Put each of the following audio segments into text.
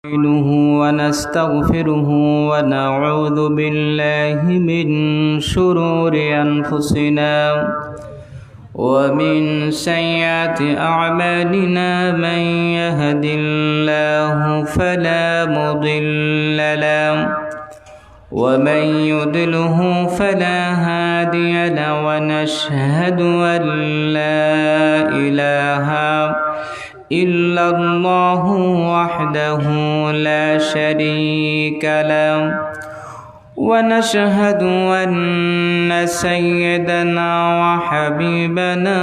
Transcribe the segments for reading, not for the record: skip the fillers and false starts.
نستعينه ونستغفره ونعوذ بالله من شرور أنفسنا ومن سيئات أعمالنا من يهد الله فلا مضل له ومن يضلله فلا هادي له ونشهد أن لا إله إلا الله وحده لا شريك له ونشهد أن سيدنا وحبيبنا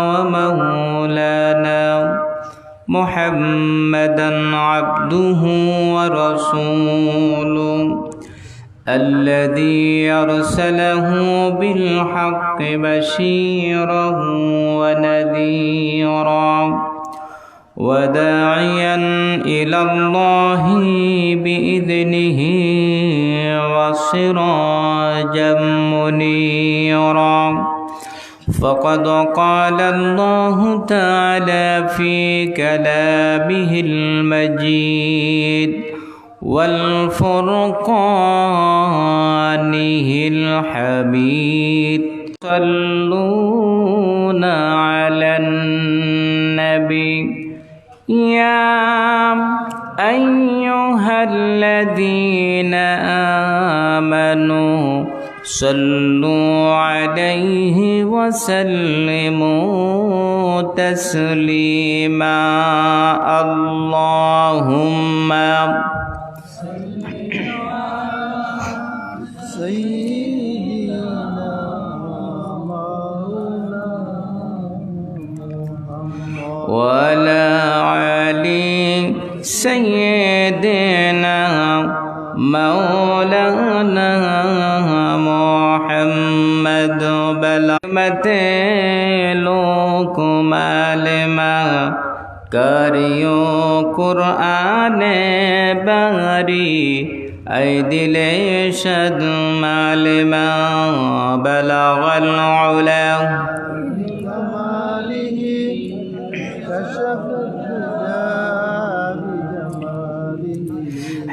ومولانا محمدا عبده ورسوله الذي أرسله بالحق بشيرا ونذيرا وداعيا إلى الله بإذنه وسراجا منيرا فقد قال الله تعالى في كلامه المجيد والفرقانه الحميد صلون على النبي يا أيها الذين آمنوا صلوا عليه وسلموا تسليما اللهم وعلى علي سيدنا مولانا محمد بلغمت لكم علما करियो कुरान बारी ऐ दिले शद मालमा बलगल उला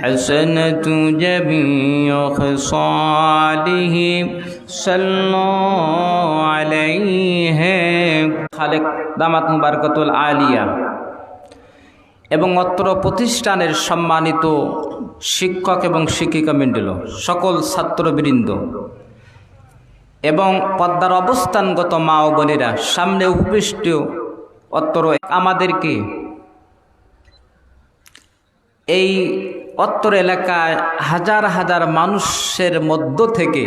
حسنة جميع خصاله صلوا عليه খালেক দামাত মুবারকাতুল আলিয়া এবং অত্র প্রতিষ্ঠানের সম্মানিত শিক্ষক এবং শিক্ষিকা মণ্ডলী সকল ছাত্রবৃন্দ এবং পদ্মার অবস্থানগত মা ও বোনেরা সামনে উপবিষ্ট অত্র আমাদেরকে এই অত্র এলাকায় হাজার হাজার মানুষের মধ্য থেকে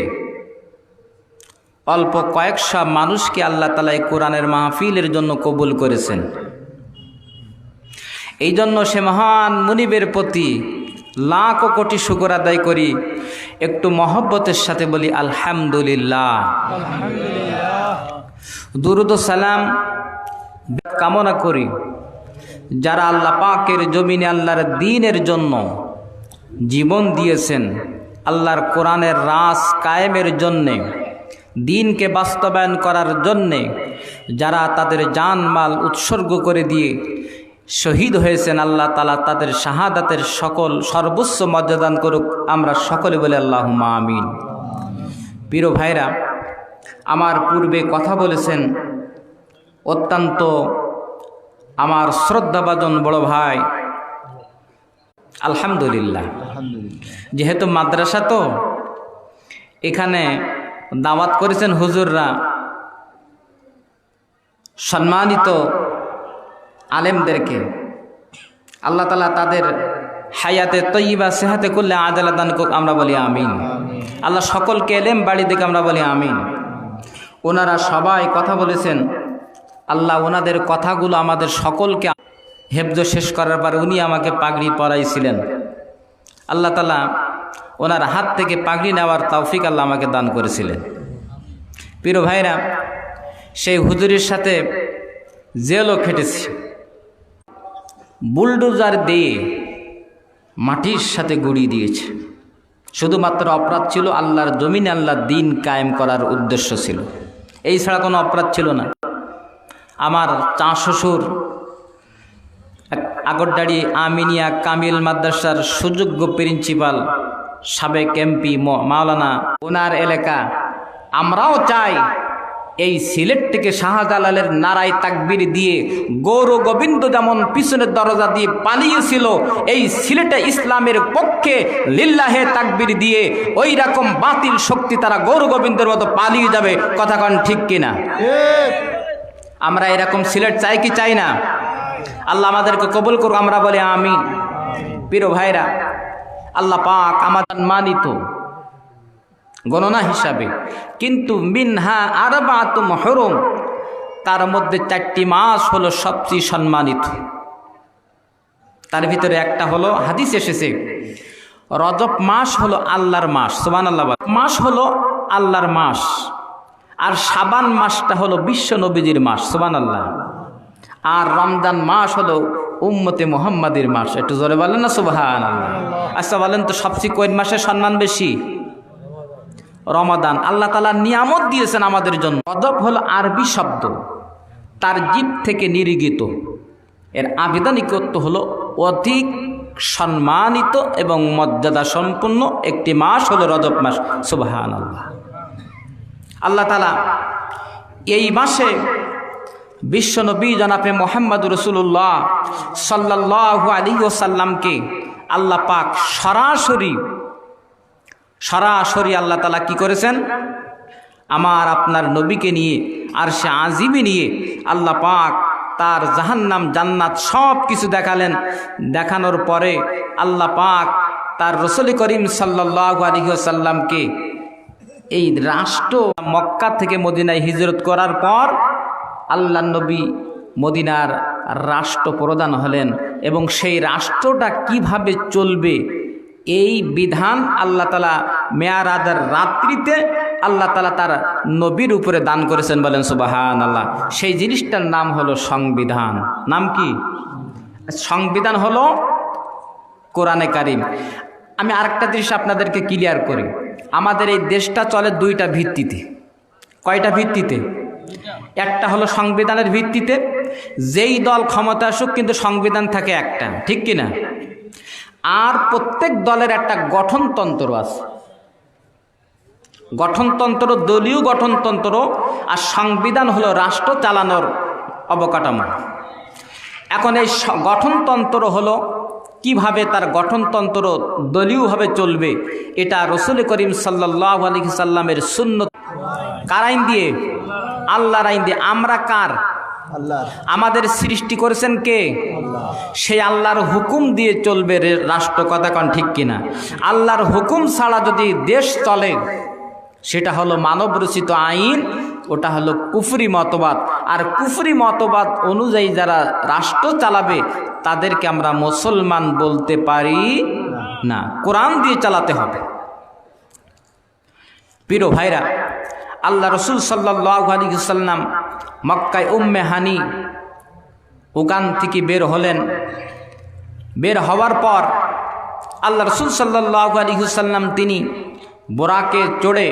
অল্প কয়েকশো মানুষকে আল্লাহ তাআলা এই কোরআনের মাহফিলের জন্য কবুল করেছেন। এই জন্য সে মহান মুনিবের প্রতি লাখ কোটি শুকর আদায় করি, একটু মহব্বতের সাথে বলি আলহামদুলিল্লাহ। দুরুদ ও সালাম কামনা করি যারা আল্লাহ পাকের জমিনে আল্লাহর দ্বীনের জন্য জীবন দিয়েছেন, আল্লাহর কোরআনের রাস কায়েমের জন্যে, দ্বীনকে বাস্তবায়ন করার জন্যে যারা তাদের জান মাল উৎসর্গ করে দিয়ে শহীদ হয়েছেন, আল্লাহ তাআলা তাদের শাহাদাতের সকল সর্বোচ্চ মর্যাদান করুক। আমরা সকলে বলে আল্লাহুম্মা আমিন। প্রিয় ভাইরা, আমার পূর্বে কথা বলেছেন অত্যন্ত আমার শ্রদ্ধাভাজন বড় ভাই। আলহামদুলিল্লাহ, যেহেতু মাদ্রাসা তো এখানে দাওয়াত করেছেন হুজুররা, সম্মানিত আলেমদেরকে আল্লাহ তাআলা তাদের হায়াতে তয়্যিবা সেহাতে করলে আজালা দান করুক। আমরা বলি আমিন। আল্লাহ সকলকে এলেম বাড়ি দিকে আমরা বলি আমিন। ওনারা সবাই কথা বলেছেন, আল্লাহ ওনাদের কথাগুলো আমাদের সকলকে হেফজ শেষ করার পর উনি আমাকে পাগড়ি পরাইছিলেন। আল্লাহ তাআলা ওনার হাত থেকে পাগড়ি নেওয়ার তৌফিক আল্লাহ আমাকে দান করেছিলেন। প্রিয় ভাইরা, সেই হুজুরের সাথে জেলও খেটেছি, বুলডোজার দিয়ে মাটির সাথে গুড়িয়ে দিয়েছে। শুধুমাত্র অপরাধ ছিল আল্লাহর জমিনে আল্লাহর দ্বীন কায়েম করার উদ্দেশ্য ছিল, এই ছাড়া কোনো অপরাধ ছিল না। আমার চা শ্বশুর আগরদাড়ি আমিনিয়া কামিল মাদ্রাসার সুযোগ্য প্রিন্সিপাল সাবেক এমপি মাওলানা, ওনার এলাকা। আমরাও চাই এই সিলেট থেকে শাহজালালের নারায় তাকবীর দিয়ে গৌর গোবিন্দ যেমন পিছনের দরজা দিয়ে পালিয়েছিল, এই সিলেটে ইসলামের পক্ষে লিল্লাহে তাকবীর দিয়ে ওই রকম বাতিল শক্তি তারা গৌর গোবিন্দের মতো পালিয়ে যাবে। কথা কন ঠিক কিনা? আমরা এরকম সিলেট চাই কি চাই না? আল্লাহ আমাদেরকে কবুল করুক, আমরা বলি আমিন। প্রিয় ভাইরা, আল্লাহ পাক আমাদের মানিত গণনা হিসাবে, কিন্তু মিনহা আরবাতুম হুরুম, তার মধ্যে 4টি মাস হলো সবচেয়ে সম্মানিত। তার ভিতরে একটা হলো, হাদিস এসেছে, রজব মাস হলো আল্লাহর মাস, সুবহানাল্লাহ, মাস হলো আল্লাহর মাস, আর শাবান মাসটা হলো বিশ্ব নবীজির মাস, সুবহানাল্লাহ, আর রমজান মাস হলো উম্মতে মুহাম্মাদের মাস। একটু জোরে বলেন না সুবহানাল্লাহ। আচ্ছা বলেন তো সবচেয়ে কোন মাসের সম্মান বেশি? রমাদান। আল্লাহ তাআলা নিয়ামত দিয়েছেন আমাদের জন্য। রজব হলো আরবি শব্দ, তার জিব থেকে নির্গিত, এর আবিধানিক অর্থ হলো অধিক সম্মানিত এবং মর্যাদা সম্পন্ন একটি মাস হলো রজব মাস, সুবহানাল্লাহ। আল্লাহ তাআলা এই মাসে বিশ্বনবী জনাবে মুহাম্মদুর রাসূলুল্লাহ সাল্লাল্লাহু আলাইহি ওয়াসাল্লামকে আল্লাহ পাক সরাসরি আল্লাহ তাআলা কি করেছেন? আমার আপনার নবীকে নিয়ে আরশে আজিমে নিয়ে আল্লাহ পাক তার জাহান্নাম জান্নাত সব কিছু দেখালেন। দেখানোর পরে আল্লাহ পাক তার রাসূল করিম সাল্লাল্লাহু আলাইহি ওয়াসাল্লামকে এই রাষ্ট্র মক্কা থেকে মদিনায় হিজরত করার পর আল্লাহ নবী মদিনার রাষ্ট্রপ্রধান হলেন, এবং সেই রাষ্ট্রটা কিভাবে চলবে এই বিধান আল্লাহ তাআলা মেয়ারাজের রাত্রিতে আল্লাহ তাআলা তার নবীর উপরে দান করেছেন, বলেন সুবহানাল্লাহ। সেই জিনিসটার নাম হলো সংবিধান। নাম কি? সংবিধান হলো কোরআনে কারিম। আমি আরেকটা জিনিস আপনাদেরকে ক্লিয়ার করি, আমাদের এই দেশটা চলে 2টা ভিত্তিতে। কয়টা ভিত্তিতে? একটা হলো সংবিধানের ভিত্তিতে, যেই দল ক্ষমতা আসুক কিন্তু সংবিধান থাকে একটা, ঠিক কিনা? আর প্রত্যেক দলের একটা গঠনতন্ত্র আছে, গঠনতন্ত্র, দলীয় গঠনতন্ত্র, আর সংবিধান হলো রাষ্ট্র চালানোর অবকাঠামো। এখন এই গঠনতন্ত্র হলো কিভাবে তার গঠনতন্ত্র দলীয়ভাবে চলবে, এটা রাসূল করিম সাল্লাল্লাহু আলাইহি সাল্লামের সুন্নত। কার আইন দিয়ে? আল্লাহর আইন দিয়ে। আমরা কার? আল্লাহ। আমাদের সৃষ্টি করেছেন কে? আল্লাহ। সেই আল্লাহর হুকুম দিয়ে চলবে রাষ্ট্র, কথা কন ঠিক কিনা? আল্লাহর হুকুম ছাড়া যদি দেশ চলে সেটা হলো মানব রচিত আইন, ওটা হলো কুফরি মতবাদ। আর কুফরি মতবাদ অনুযায়ী যারা রাষ্ট্র চালাবে তাদেরকে আমরা মুসলমান বলতে পারি না, কোরআন দিয়ে চালাতে হবে। প্রিয় ভাইরা, আল্লাহ রসুল সাল্লাল্লাহু আলাইহি ওয়াসাল্লাম মক্কায় উম্মে হানি ওখান থেকে বের হলেন। বের হওয়ার পর আল্লাহ রসুল সাল্লাল্লাহু আলাইহি ওয়াসাল্লাম তিনি বোরাকে চড়ে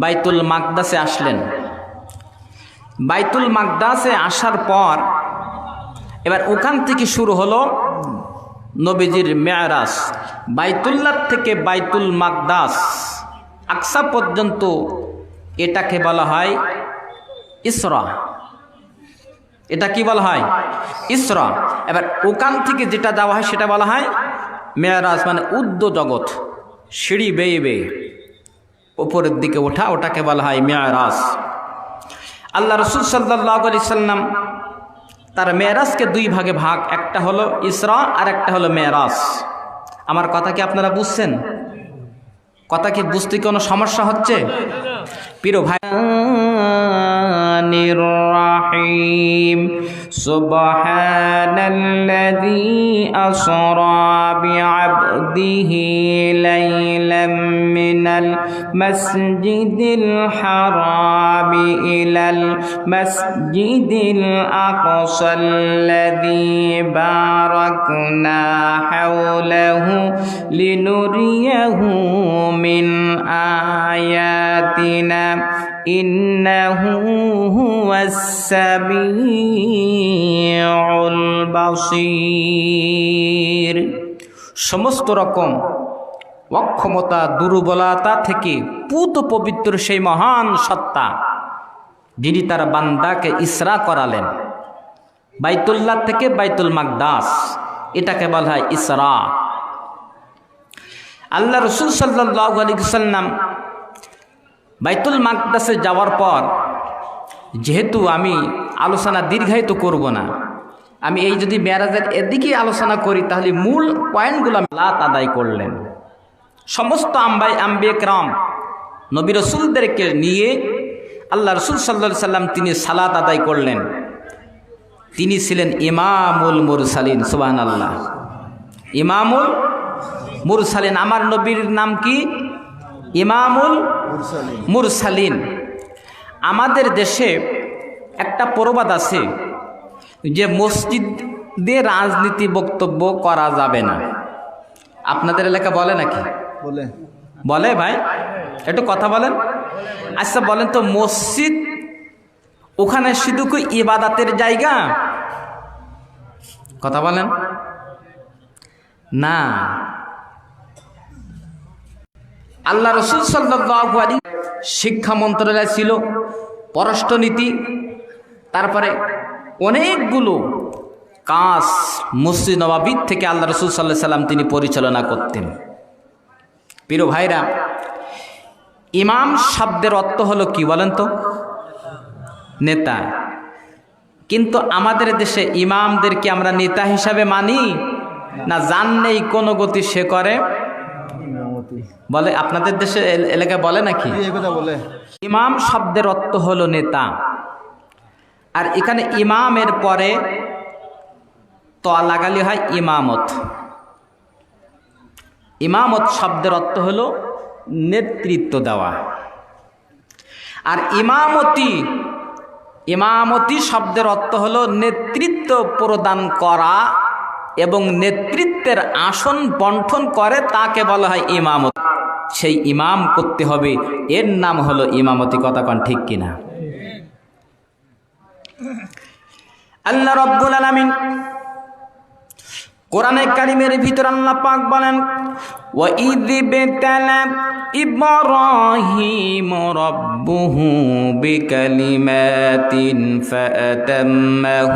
বাইতুল মাকদাসে আসলেন। বাইতুল মাকদাসে আসার পর এবার ওখান থেকে শুরু হলো নবীজির মেরাজ। বাইতুল্লাহ থেকে বাইতুল মাকদাস আকসা পর্যন্ত এটাকে বলা হয় ইসরা। এটা কি বলা হয়? ইসরা। এবার ওখান থেকে যেটা যাওয়া হয় সেটা বলা হয় মেরাজ, মানে উর্ধ্ব জগৎ, সিঁড়ি বেয়ে বেয়ে উপরের দিকে ওঠা, ওটাকে বলা হয় মেরাজ। আল্লাহ রসুল সাল্লাল্লাহু আলাইহি সাল্লাম তার মেরাজকে 2 ভাগে ভাগ, একটা হলো ইসরা আর একটা হলো মেরাজ। আমার কথা কি আপনারা বুঝছেন? কথা কি বুঝতে কোনো সমস্যা হচ্ছে? প্রিয় ভাই, রহিম সুবহানাল্লাযী আসরা বিআবদিহি লাইলাম মিনাল মাসজিদিল হারামি ইলাল মাসজিদিল আকসাল্লাযী বারাকনা হাওলাহু লিনুরিয়াহু মিন আয়াতিনা ইন্নাহু হুয়াস সামিউল বাসীর। সমস্ত রকম অক্ষমতা দুর্বলতা থেকে পুত পবিত্র সেই মহান সত্তা যিনি তার বান্দাকে ইসরা করালেন বাইতুল্লাহ থেকে বাইতুল মাকদাস, এটাকে বলা হয় ইসরা। আল্লাহ রসুল সাল্লাল্লাহু আলাইহি ওয়াসাল্লাম বাইতুল মাকদাসে যাওয়ার পর, যেহেতু আমি আলোচনা দীর্ঘায়িত করব না, আমি এই যদি মেরাজের এদিকে আলোচনা করি তাহলে মূল পয়েন্টগুলো সালাত আদায় করলেন। সমস্ত আম্বিয়া কেরাম নবী রসুলদেরকে নিয়ে আল্লাহ রসুল সাল্লাল্লাহু আলাইহি ওয়াসাল্লাম তিনি সালাত আদায় করলেন। তিনি ছিলেন ইমামুল মুরসালিন। সুবহানাল্লাহ, ইমামুল মুরসালিন। আমার নবীর নাম কি? ইমামুল মুরসালিন। আমাদের দেশে একটা প্রবাদ আছে যে মসজিদে রাজনীতি বক্তব্য করা যাবে না। আপনাদের এলাকা বলে নাকি? বলে ভাই, একটু কথা বলেন। আচ্ছা বলেন তো, মসজিদ ওখানে শুধু কি ইবাদতের জায়গা? কথা বলেন না। আল্লাহ রসুল সাল্লাল্লাহু আলাইহি শিক্ষা মন্ত্রণালয় ছিল, পররাষ্ট্রনীতি, তারপরে অনেকগুলো কাজ মসজিদ নববী থেকে আল্লাহ রসুল সাল্লাল্লাহু আলাইহি সাল্লাম তিনি পরিচালনা করতেন। প্রিয় ভাইরা, ইমাম শব্দের অর্থ হলো কি বলেন তো? নেতা। কিন্তু আমাদের দেশে ইমামদেরকে আমরা নেতা হিসাবে মানি না? জানলেই কোন গতি সে করে বলে। আপনাদের দেশে এলাকায় বলে নাকি? ইমাম শব্দের অর্থ হলো নেতা। আর এখানে ইমামের পরে ত লাগালি হয় ইমামত। ইমামত শব্দের অর্থ হলো নেতৃত্ব দেওয়া। আর ইমামতি শব্দের অর্থ হলো নেতৃত্ব প্রদান করা, এবং নেতৃত্বের আসন বন্টন করে তাকে বলা হয় ইমামত। সেই ইমাম করতে হবে, এর নাম হলো ইমামতি। কথা কন ঠিক কিনা? আল্লাহ রাব্বুল আলামিন কোরআনে কারিমের ভিতর আল্লাহ পাক বলেন, ওয়া ইয বিতালা ইব্রাহিম রাব্বুহু বিকালিমাতিন ফাআতাম্মাহুন্না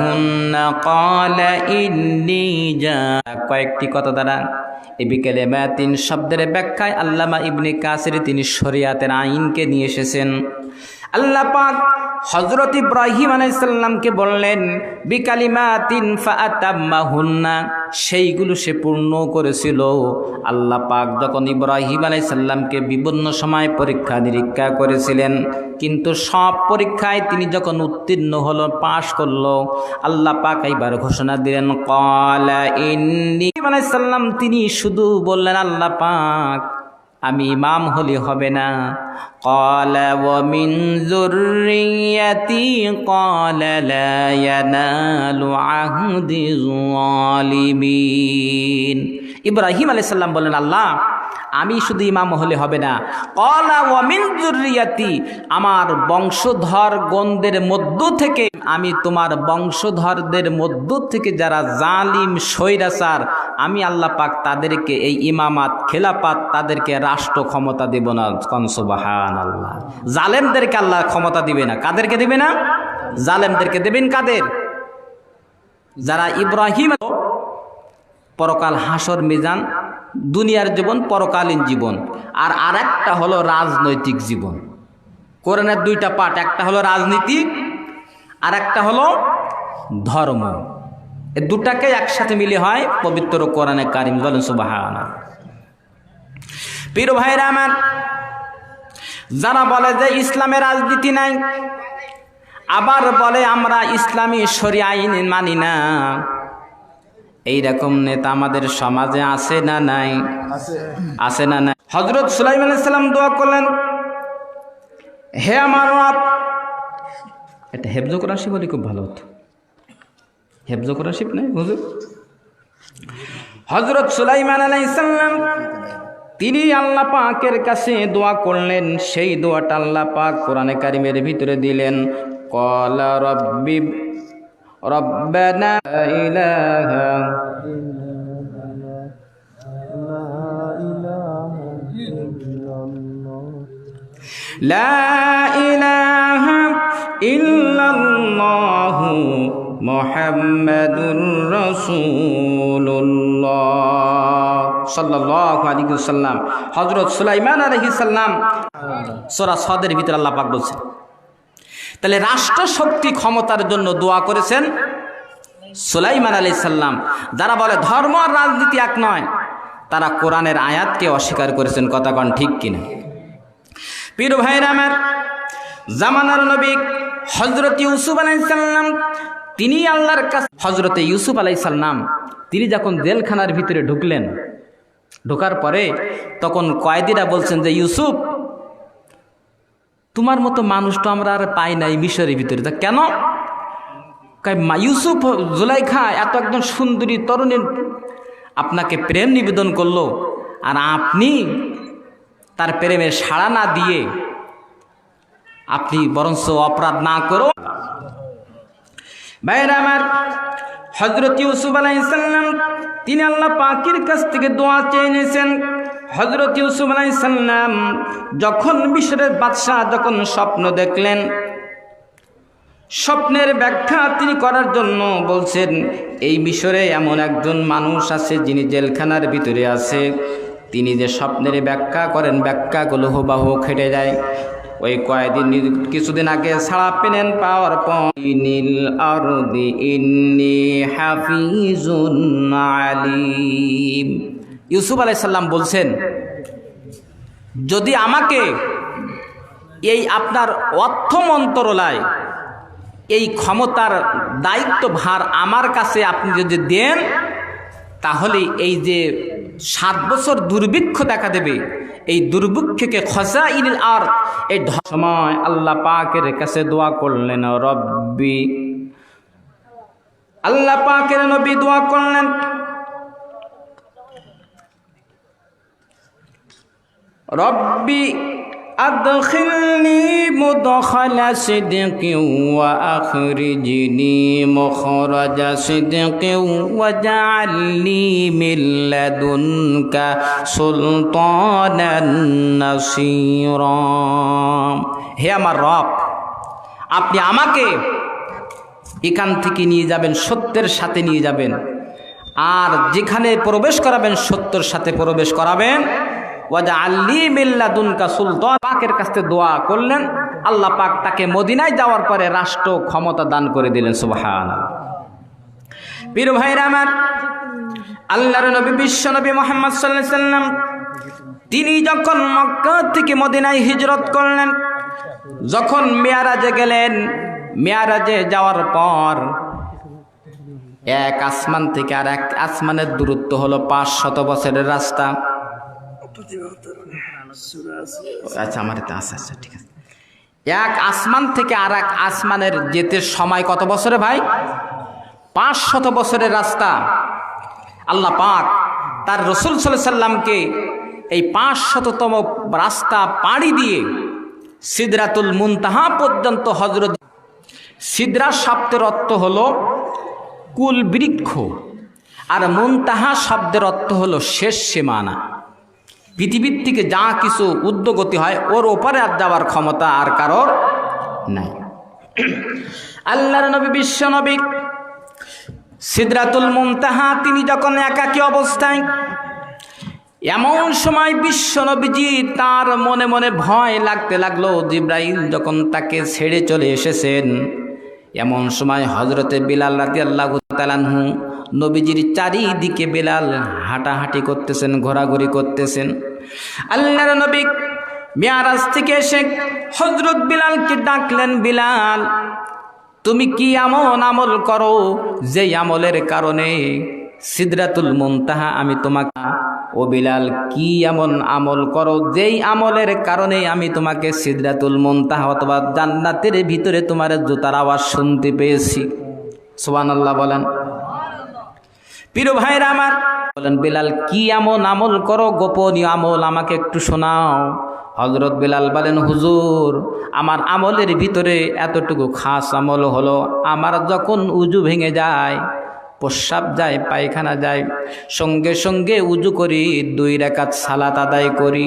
ক্বালা ইন্নী জা। কয়েকটি কথা দ্বারা এই বিকালিমাতিন শব্দের ব্যাখ্যায় আল্লামা ইবনে কাসির তিনি শরিয়াতের আইনকে নিয়ে এসেছেন। আল্লাহ পাক হযরত ইব্রাহিম আলাইহিস সালামকে বললেন বিকালিমাতিন ফাআতাম্মাহুন্না, সেইগুলো সে পূর্ণ করেছিল। আল্লাহ পাক যখন ইব্রাহিম আলাইহিস সালামকে বিভিন্ন সময় পরীক্ষা নিরীক্ষা করেছিলেন, কিন্তু সব পরীক্ষায় তিনি যখন উত্তীর্ণ হলো, পাশ করলো, আল্লাহ পাক এইবার ঘোষণা দিলেন ক্বালা ইন্নী। আলাইহিস সালাম তিনি শুধু বললেন আল্লাহ পাক আমি ইমাম হলে হবে না। ক্বালা ওয়া মিন যুররিয়াতি ক্বালা লা ইয়ানালু আহদিয যালিমিন। ইব্রাহিম আলাইহিস সালাম বলেন আল্লাহ আমি শুধু ইমাম হলে হবে না, ক্বালা ওয়া মিন যুররিয়াতি, আমার বংশধরগণদের মধ্য থেকে, আমি তোমার বংশধরদের মধ্য থেকে যারা জালিম স্বৈরাচার, আমি আল্লাহ পাক তাদেরকে এই ইমামাত খেলাফত তাদেরকে রাষ্ট্র ক্ষমতা দেব না। সুবহানাল্লাহ। জালেমদেরকে আল্লাহ ক্ষমতা দিবে না। কাদেরকে দিবে না? জালেমদেরকে দেবেন। কাদের? যারা ইব্রাহিম, পরকাল হাসর মিজান, দুনিয়ার জীবন, পরকালীন জীবন, আর আরেকটা হলো রাজনৈতিক জীবন। কোরআনের দুইটা পার্ট, একটা হলো রাজনীতি আর একটা হলো ধর্ম। এই দুটাকে একসাথে মিলে হয় পবিত্র কোরআনে কারিম। বলেন সুবহানাল্লাহ। প্রিয় ভাইরা আমার, যারা বলে যে ইসলামে রাজনীতি নাই, আবার বলে আমরা ইসলামী শরিয়া আইন মানি না, এইরকম নেতা আমাদের সমাজে আছে না নাই? আছে না নাই? হযরত সুলাইমান আলাইহিস সালাম দোয়া করলেন, হে আমার রব, এটা হেফজ কোরআন শরীফ বলি খুব ভালো হতো। হেফজ কোরআন শরীফ নাই হুজুর? হযরত সুলাইমান আলাইহিস সালাম তিনি আল্লাহ পাকের কাছে দোয়া করলেন। সেই দোয়াটা আল্লাহ পাক কোরআনে কারিমের ভিতরে দিলেন, ক্বালা রাব্বি রব্বানা ইলাহা লা ইলাহা ইল্লাল্লাহু মুহাম্মাদুর রাসূলুল্লাহ সাল্লাল্লাহু আলাইহি ওয়াসাল্লাম। হযরত সুলাইমান আলাইহিস সালাম সূরা সাদের ভিতরে আল্লাহ পাক বলেছেন। তাহলে রাষ্ট্র শক্তি ক্ষমতার জন্য দোয়া করেছেন সুলাইমান আলাইহিস সালাম। যারা বলে ধর্ম আর রাজনীতি এক নয়, তারা কোরআনের আয়াতকে অস্বীকার করেছেন। কথা কোন ঠিক কিনা? পীর ভাইরা আমার, জামানার নবী হযরত ইউসুফ আলাইহিস সালাম, তিনি আল্লাহর কাছে, হযরত ইউসুফ আলাইহিস সালাম তিনি যখন জেলখানার ভিতরে ঢুকলেন, ঢোকার পরে তখন কয়েদিরা বলছেন যে ইউসুফ, তোমার মতো মানুষ তো আমরা আর পাই নাই মিশরের ভিতরে। তা কেন? ইউসুফ, জুলাইখা এত একজন সুন্দরী তরুণী আপনাকে প্রেম নিবেদন করলো, আর আপনি তার প্রেমে সাড়া না দিয়ে আপনি বরঞ্চ অপরাধ না করো। ভাইরা আমার, হযরত ইউসুফ আলাইহিস সালাম তিনি আল্লাহ পাকের কাছ থেকে দোয়া চেয়ে নিয়েছেন। হযরত ইউসুফ আলাইহিস সালাম যখন মিশরের বাদশাহ যখন স্বপ্ন দেখলেন, স্বপ্নের ব্যাখ্যা তিনি করার জন্য বলছেন, এই মিশরে এমন একজন মানুষ আছে যিনি জেলখানার ভিতরে আছে, তিনি যে স্বপ্নের ব্যাখ্যা করেন ব্যাখ্যাগুলো হুবহু খেটে যায়। ওই কয়েকদিন কিছুদিন আগে ছাড়া পেলেন পাওয়ার পর আরদি ইন্নী হাফিজুন আলিম। ইউসুফ আলাইহিস সালাম বলছেন, যদি আমাকে এই আপনার অর্থ মন্ত্রণালয় এই ক্ষমতার দায়িত্বভার আমার কাছে আপনি যদি দেন, তাহলে এই যে 7 বছর দুর্ভিক্ষ দেখা দেবে, এই দুর্ভিক্ষকে খজাইনিল আরদ, এই সময় আল্লাহ পাকের কাছে দোয়া করলেন রব্বি, আল্লাহ পাকের নবী দোয়া করলেন রব্বি আদখিলনি মুদখালা সিদকিন ওয়া আখরিজনি মুখরাজা সিদকিন ওয়াজআলনি মিন লাদুনকা সুলতানান নাসীরা। হে আমার রব, আপনি আমাকে এখান থেকে নিয়ে যাবেন, সত্যের সাথে নিয়ে যাবেন, আর যেখানে প্রবেশ করাবেন সত্যের সাথে প্রবেশ করাবেন। ওয়াজআলনি মিন লাদুনকা সুলতান, পাকের কাছে দোয়া করলেন। আল্লাহ পাক তাকে মদিনায় যাওয়ার পরে রাষ্ট্র ক্ষমতা দান করে দিলেন। সুবহানাল্লাহ। পীর ভাইরা আমার, আল্লাহর নবী বিশ্ব নবী মুহাম্মদ সাল্লাল্লাহু আলাইহি সাল্লাম তিনি যখন মক্কা থেকে মদিনায় হিজরত করলেন, যখন মেয়ারাজে গেলেন, মেয়ারাজে যাওয়ার পর এক আসমান থেকে আর এক আসমানের দূরত্ব হলো 500 বছরের রাস্তা। আচ্ছা, আমার এটা আচ্ছা আচ্ছা ঠিক আছে। এক আসমান থেকে আর এক আসমানের যেতে সময় কত বছরে ভাই? 500 বছরের রাস্তা। আল্লাহ পাক তার রাসূল সাল্লাল্লাহু আলাইহি সাল্লামকে এই 500তম রাস্তা পাড়ি দিয়ে সিদরাতুল মুনতাহা পর্যন্ত হযরত, সিদরা শব্দের অর্থ হলো কুল বৃক্ষ, আর মুনতাহা শব্দের অর্থ হলো শেষ সীমানা। পৃথিবীর থেকে যা কিছু উদ্যোগতি হয় ওর ওপরে আর যাওয়ার ক্ষমতা আর কারোর নাই। আল্লাহর নবী বিশ্ব নবী সিদরাতুল মুনতাহা তিনি যখন একাকী অবস্থায়, এমন সময় বিশ্ব নবীজি তার মনে মনে ভয় লাগতে লাগলো। জিবরাইল যখন তাকে ছেড়ে চলে এসেছেন, এমন সময় হযরতে বিলাল রাদিয়াল্লাহু তাআলা আনহু নবীজির চারিদিকে বিলাল হাঁটাহাঁটি করতেছেন, ঘোরাঘুরি করতেছেন। আল্লাহর নবী মিয়ারাজ থেকে এসে হযরত বিলালকে ডাকলেন, বিলাল তুমি কি এমন আমল করো যেই আমলের কারণে সিদরাতুল মুনতাহা আমি তোমাকে, ও বিলাল কি এমন আমল করো যেই আমলের কারণে আমি তোমাকে সিদরাতুল মুনতাহা অথবা জান্নাতের ভিতরে তোমার জুতার আওয়াজ শুনতে পেয়েছি? সুবহানাল্লাহ বলেন। প্রিয় ভাইরা আমার, বলেন, বিলাল কি এমন আমল করো, গোপনীয় আমল আমাকে একটু শোনাও। হযরত বিলাল বলেন, হুজুর আমার আমলের ভিতরে এতটুকু খাস আমল হলো, আমার যখন উজু ভেঙে যায়, প্রস্রাব যায়, পায়খানা যায়, সঙ্গে সঙ্গে উজু করি, 2 রাকাত সালাত আদায় করি।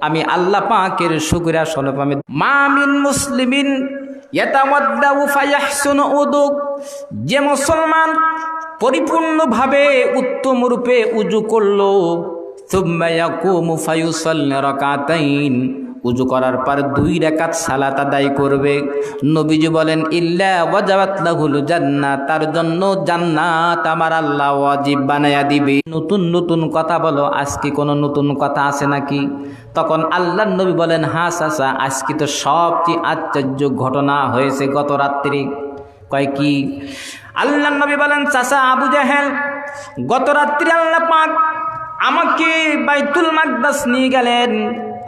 আমি আল্লাহ পাকের শুকরিয়া স্বরূপ আমি মা মিন মুসলিমিন ইয়াতাওয়াদ্দাউ ফায়াহসুনু উযু, যে মুসলমান পরিপূর্ণভাবে উত্তম রূপে উজু করলো, সুম্মা ইয়াকুমু ফায়ুসাল্লি রাকাতাইন, উজু করার পর 2 রাকাত সালাত আদায় করবে, নবীজি বলেন ইল্লা ওয়াজাবাত লাহুল জান্নাহ, তার জন্য জান্নাত আমার আল্লাহ ওয়াজিব বানায়া দিবে। নতুন নতুন কথা বলো, আজকে কোনো নতুন কথা আছে নাকি? তখন আল্লাহর নবী বলেন, হ্যাঁ চাচা, আজকে তো সবচেয়ে আশ্চর্য ঘটনা হয়েছে গত রাত্রি। কয় কি? আল্লাহর নবী বলেন, চাচা আবু জাহেল, গত রাত্রি আল্লাহ পাক আমাকে বাইতুল মাকদাস নিয়ে গেলেন,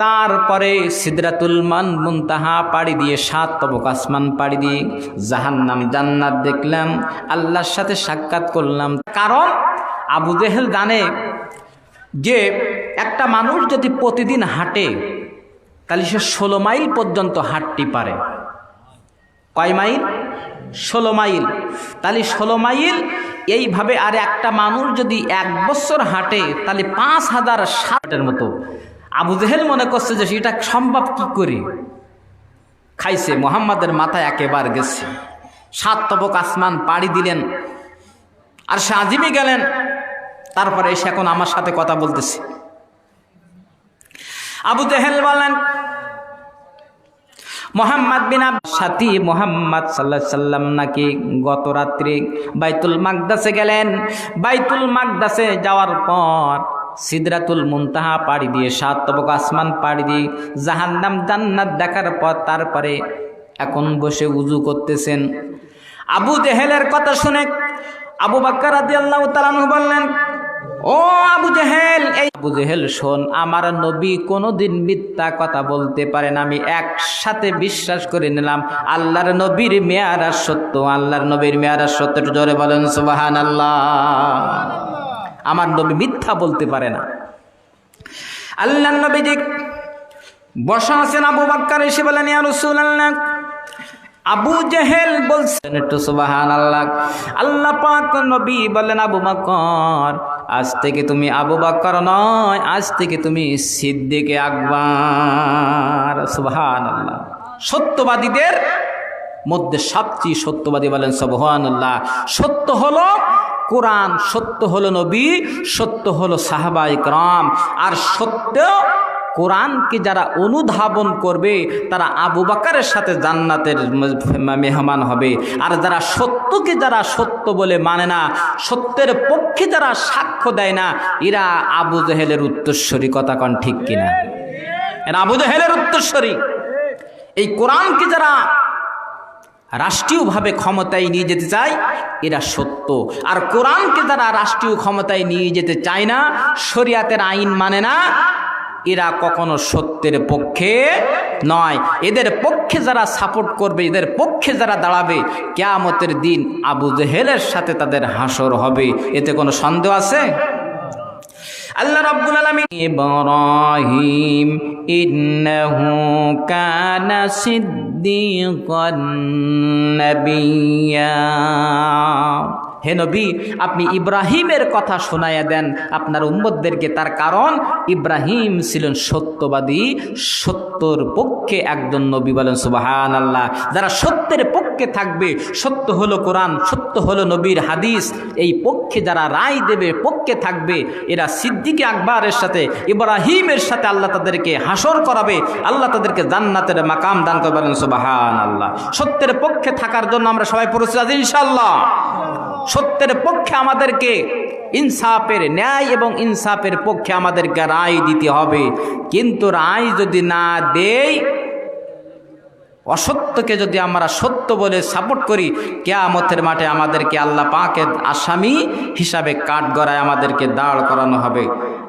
তারপরে সিদরাতুল মুনতাহা পাড়ি দিয়ে 7 তবক আসমান পাড়ি দিয়ে জাহান্নাম জান্নাত দেখলাম, আল্লাহর সাথে সাক্ষাৎ করলাম। কারণ আবু জেহেল জানে যে একটা মানুষ যদি প্রতিদিন হাঁটে তাহলে সে 16 মাইল পর্যন্ত হাঁটতে পারে। কয় মাইল? 16 মাইল। তাহলে 16 মাইল এইভাবে, আর একটা মানুষ যদি 1 বছর হাঁটে তাহলে 5000 মতো। আবু জেহেল মনে করছে যে এটা সম্ভব কি করে। খাইছে, মুহাম্মাদের মাথায় একেবারে গেছে। 7 তবক আসমান পাড়ি দিলেন, আর সে আজিমে গেলেন, তারপরে এসে এখন আমার সাথে কথা বলতেছে। আবু জেহেল বলেন, মোহাম্মদ বিন সাথী মোহাম্মদ সাল্লাল্লাহু আলাইহি সাল্লাম নাকি গত রাত্রি বাইতুল মাকদাসে গেলেন। বাইতুল মাকদাসে যাওয়ার পর সিদরাতুল মুনতাহা পাড়ি দিয়ে 7 তবক আসমান পাড়ি দিয়ে জাহান্নাম জান্নাত দেখার পর তারপরে এখন বসে উজু করতেছেন। আবু জেহেলের কথা শুনে আবু বকর রাদিয়াল্লাহু তাআলা আনহু বললেন, ও আবু জেহেল, এই আবু জেহেল শোন, আমার নবী কোনোদিন মিথ্যা কথা বলতে পারেন, আমি একসাথে বিশ্বাস করে নিলাম আল্লাহর নবীর মেয়ারাজ সত্য, আল্লাহর নবীর মেয়ারাজ সত্য। একটু জোরে বলেন সুবহানাল্লাহ। আমার নবী মিথ্যা বলতে পারে না। আল্লাহর নবী যে বসা আছেন, আবু বকর এসে বলেন, ইয়া রাসূলুল্লাহ, আবু জেহেল বলছেন, একটু সুবহানাল্লাহ। আল্লাহ পাক নবী বলেন, আবু বকর, আজ থেকে তুমি আবু বকর নয়, আজ থেকে তুমি সিদ্দিকে আকবর। সুবহানাল্লাহ। সত্যবাদীদের মধ্যে সবচেয়ে সত্যবাদী বলেন সুবহানাল্লাহ। সত্য হলো কোরআন, সত্য হলো নবী, সত্য হলো সাহাবায়ে কেরাম। আর সত্য কোরআনকে যারা অনুধাবন করবে তারা আবু বকরের সাথে জান্নাতের মেহমান হবে। আর যারা সত্যকে যারা সত্য বলে মানে না, সত্যের পক্ষে যারা সাক্ষ্য দেয় না, এরা আবু জেহেলের উত্তরসূরি। কথা কন ঠিক কিনা? এরা আবু জেহেলের উত্তরসূরি। এই কোরআনকে যারা রাষ্ট্রীয়ভাবে ক্ষমতায় নিয়ে যেতে চায় এরা সত্য, আর কোরআনকে যারা রাষ্ট্রীয় ক্ষমতায় নিয়ে যেতে চায় না, শরিয়াতের আইন মানে না, এরা কখনো সত্যের পক্ষে নয়। এদের পক্ষে যারা সাপোর্ট করবে, এদের পক্ষে যারা দাঁড়াবে, কিয়ামতের দিন আবু জেহেলের সাথে তাদের হাসর হবে, এতে কোনো সন্দেহ আছে? আল্লাহ রাব্বুল আলামিন, ইব্রাহিম ইন্নাহু কানা সিদ্দিকান নাবিয়্যা, হে নবী আপনি ইব্রাহিমের কথা শোনায়া দেন আপনার উম্মতদেরকে, তার কারণ ইব্রাহিম ছিলেন সত্যবাদী, সত্যর পক্ষে একজন নবী। বলেন সুবহানাল্লাহ। যারা সত্যের পক্ষে থাকবে, সত্য হলো কোরআন, সত্য হলো নবীর হাদিস, এই পক্ষে যারা রায় দেবে, পক্ষে থাকবে, এরা সিদ্দিকে আকবরের সাথে, ইব্রাহিমের সাথে আল্লাহ তাদেরকে হাসর করাবে, আল্লাহ তাদেরকে জান্নাতের মাকাম দান করবে। বলেন সুবহানাল্লাহ। সত্যের পক্ষে থাকার জন্য আমরা সবাই প্রস্তুত আছি ইনশাআল্লাহ। সত্যের পক্ষে আমাদেরকে, ইনসাফের, ন্যায় এবং ইনসাফের পক্ষে আমাদেরকে রায় দিতে হবে। কিন্তু রায় যদি না দেই, অসত্যকে যদি আমরা সত্য বলে সাপোর্ট করি, কিয়ামতের মাঠে আমাদেরকে আল্লাহ পাকের আসামি হিসাবে কাঠগড়ায় আমাদেরকে দাঁড় করানো হবে।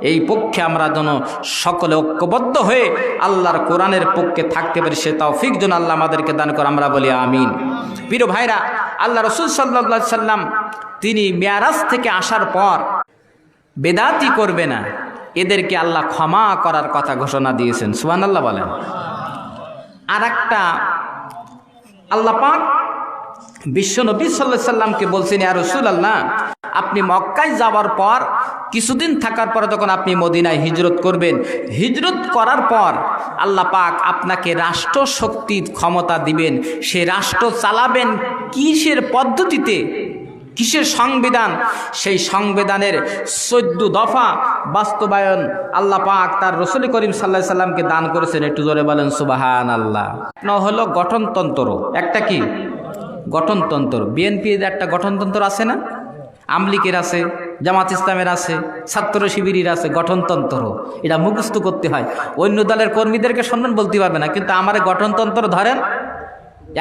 এই পক্ষে আমরা যেন সকলে ঐক্যবদ্ধ হয়ে আল্লাহর কোরআনের পক্ষে থাকতে পারি, সে তৌফিক যেন আল্লাহ আমাদেরকে দান করে, আমরা বলি আমিন। প্রিয় ভাইরা, আল্লাহ রাসূল সাল্লাল্লাহু আলাইহি সাল্লাম তিনি মেরাজ থেকে আসার পর বেদাতি করবে না, এদেরকে আল্লাহ ক্ষমা করার কথা ঘোষণা দিয়েছেন। সুবহানাল্লাহ বলেন। আর একটা আল্লাহ পাক বিশ্ব নবী সাল্লাল্লাহু আলাইহি সাল্লামকে বলছেন, ইয়া রাসূলুল্লাহ, আপনি মক্কায় যাওয়ার পর কিছুদিন থাকার পর যখন আপনি মদিনায় হিজরত করবেন, হিজরত করার পর আল্লাহ পাক আপনাকে রাষ্ট্র শক্তির ক্ষমতা দিবেন। সে রাষ্ট্র চালাবেন কিসের পদ্ধতিতে, কিসের সংবিধান? সেই সংবিধানের 14 দফা বাস্তবায়ন আল্লাহ পাক তার রাসূল করিম সাল্লাল্লাহু আলাইহি সাল্লামকে দান করেছেন। একটু জোরে বলেন সুবহানাল্লাহ। না হলো গঠনতন্ত্র, একটা কি গঠনতন্ত্র। বিএনপির একটা গঠনতন্ত্র আছে না, আমলিকের আছে, জামাত ইসলামের আছে, ছাত্র শিবিরের আছে, গঠনতন্ত্র। এটা মুখস্থ করতে হয়। অন্য দলের কর্মীদেরকে সম্মান বলতে পারবে না, কিন্তু আমার গঠনতন্ত্র ধরেন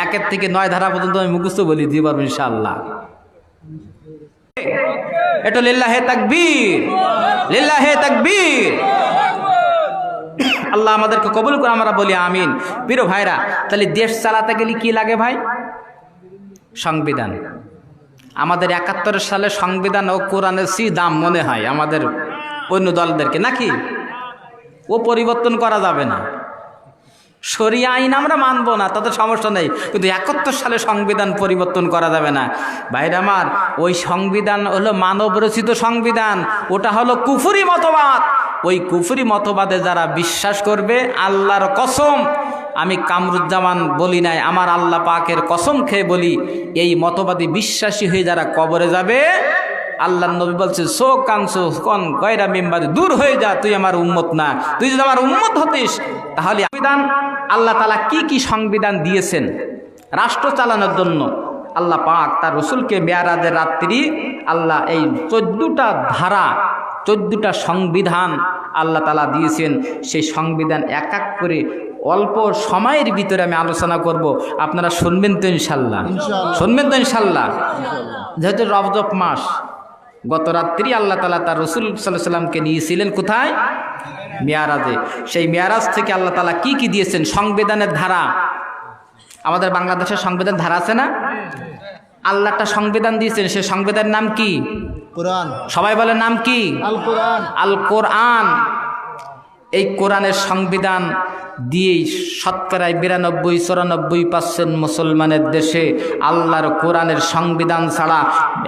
1 থেকে 9 ধারা পর্যন্ত আমি মুখস্থ বলি দিয়ে পারবো ইনশাআল্লাহ। এটা লিল্লাহে তাকবীর, লিল্লাহে তাকবীর। আল্লাহ আমাদেরকে কবুল করে, আমরা বলি আমিন। প্রিয় ভাইরা, তাহলে দেশ চালাতে গেলে কি লাগে ভাই? সংবিধান। আমাদের 71 সালে সংবিধান ও কোরআনের দাম মনে হয় আমাদের অন্য দলদেরকে, নাকি? ও পরিবর্তন করা যাবে না। শরিয়া আইন আমরা মানব না, তাদের সমস্যা নেই, কিন্তু 71 সালে সংবিধান পরিবর্তন করা যাবে না। ভাইরা আমার, ওই সংবিধান হলো মানব রচিত সংবিধান, ওটা হলো কুফরি মতবাদ। ওই কুফরি মতবাদে যারা বিশ্বাস করবে, আল্লাহর কসম, আমি কামরুজ্জামান বলি নাই, আমার আল্লাহ পাকের কসম খেয়ে বলি, এই মতবাদী বিশ্বাসী হয়ে যারা কবরে যাবে, আল্লাহর নবী বলছে, সো কানসো কোন গয়রা মিম্বাদ, দূর হয়ে যা, তুই আমার উম্মত না। তুই যদি আমার উম্মত হতিস, তাহলে সংবিধান আল্লাহ তাআলা কি কি সংবিধান দিয়েছেন রাষ্ট্র চালানোর জন্য। আল্লাহ পাক তার রাসূলকে মেরাজের রাত্রি আল্লাহ এই 14টা ধারা, 14টা সংবিধান আল্লাহ তাআলা দিয়েছেন। সেই সংবিধান এক এক করে অল্প সময়ের ভিতরে আমি আলোচনা করব, আপনারা শুনবেন তো ইনশাল্লাহ? শুনবেন তো ইনশাল্লাহ? যেহেতু রজব মাস, গত রাত্রি আল্লাহ তাআলা তার রাসূল সাল্লাল্লাহু আলাইহি সাল্লামকে নিয়েছিলেন কোথায়? মেরাজে। সেই মেরাজ থেকে আল্লাহ তাআলা কি কি দিয়েছেন? সংবিধানের ধারা। আমাদের বাংলাদেশের সংবিধান ধারা আছে না? আল্লাহ একটা সংবিধান দিয়েছেন, সেই সংবিধানের নাম কি? কোরআন। সবাই বলে নাম কি? আল কোরআন। আল কোরআন। এই কোরআনের সংবিধান দিয়েই শতকরায় 92-94% মুসলমানের দেশে আল্লাহর কোরআনের সংবিধান ছাড়া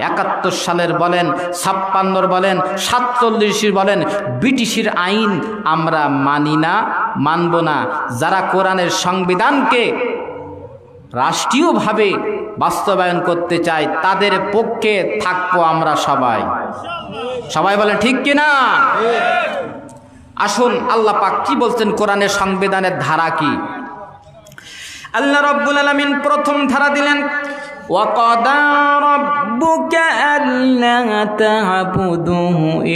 71 সালের বলেন, 56 বলেন, 47 বলেন, ব্রিটিশের আইন আমরা মানি না, মানব না। যারা কোরআনের সংবিধানকে রাষ্ট্রীয়ভাবে বাস্তবায়ন করতে চায়, তাদের পক্ষে থাকবো আমরা সবাই। সবাই বলেন ঠিক কিনা? আসুন আল্লাহ পাক কি বলছেন কোরআনের সংবিধানের ধারা কি? আল্লাহ রাব্বুল আলামিন প্রথম ধারা দিলেন, ওয়াকাদা রাব্বুকা আল্লা তা'বুদু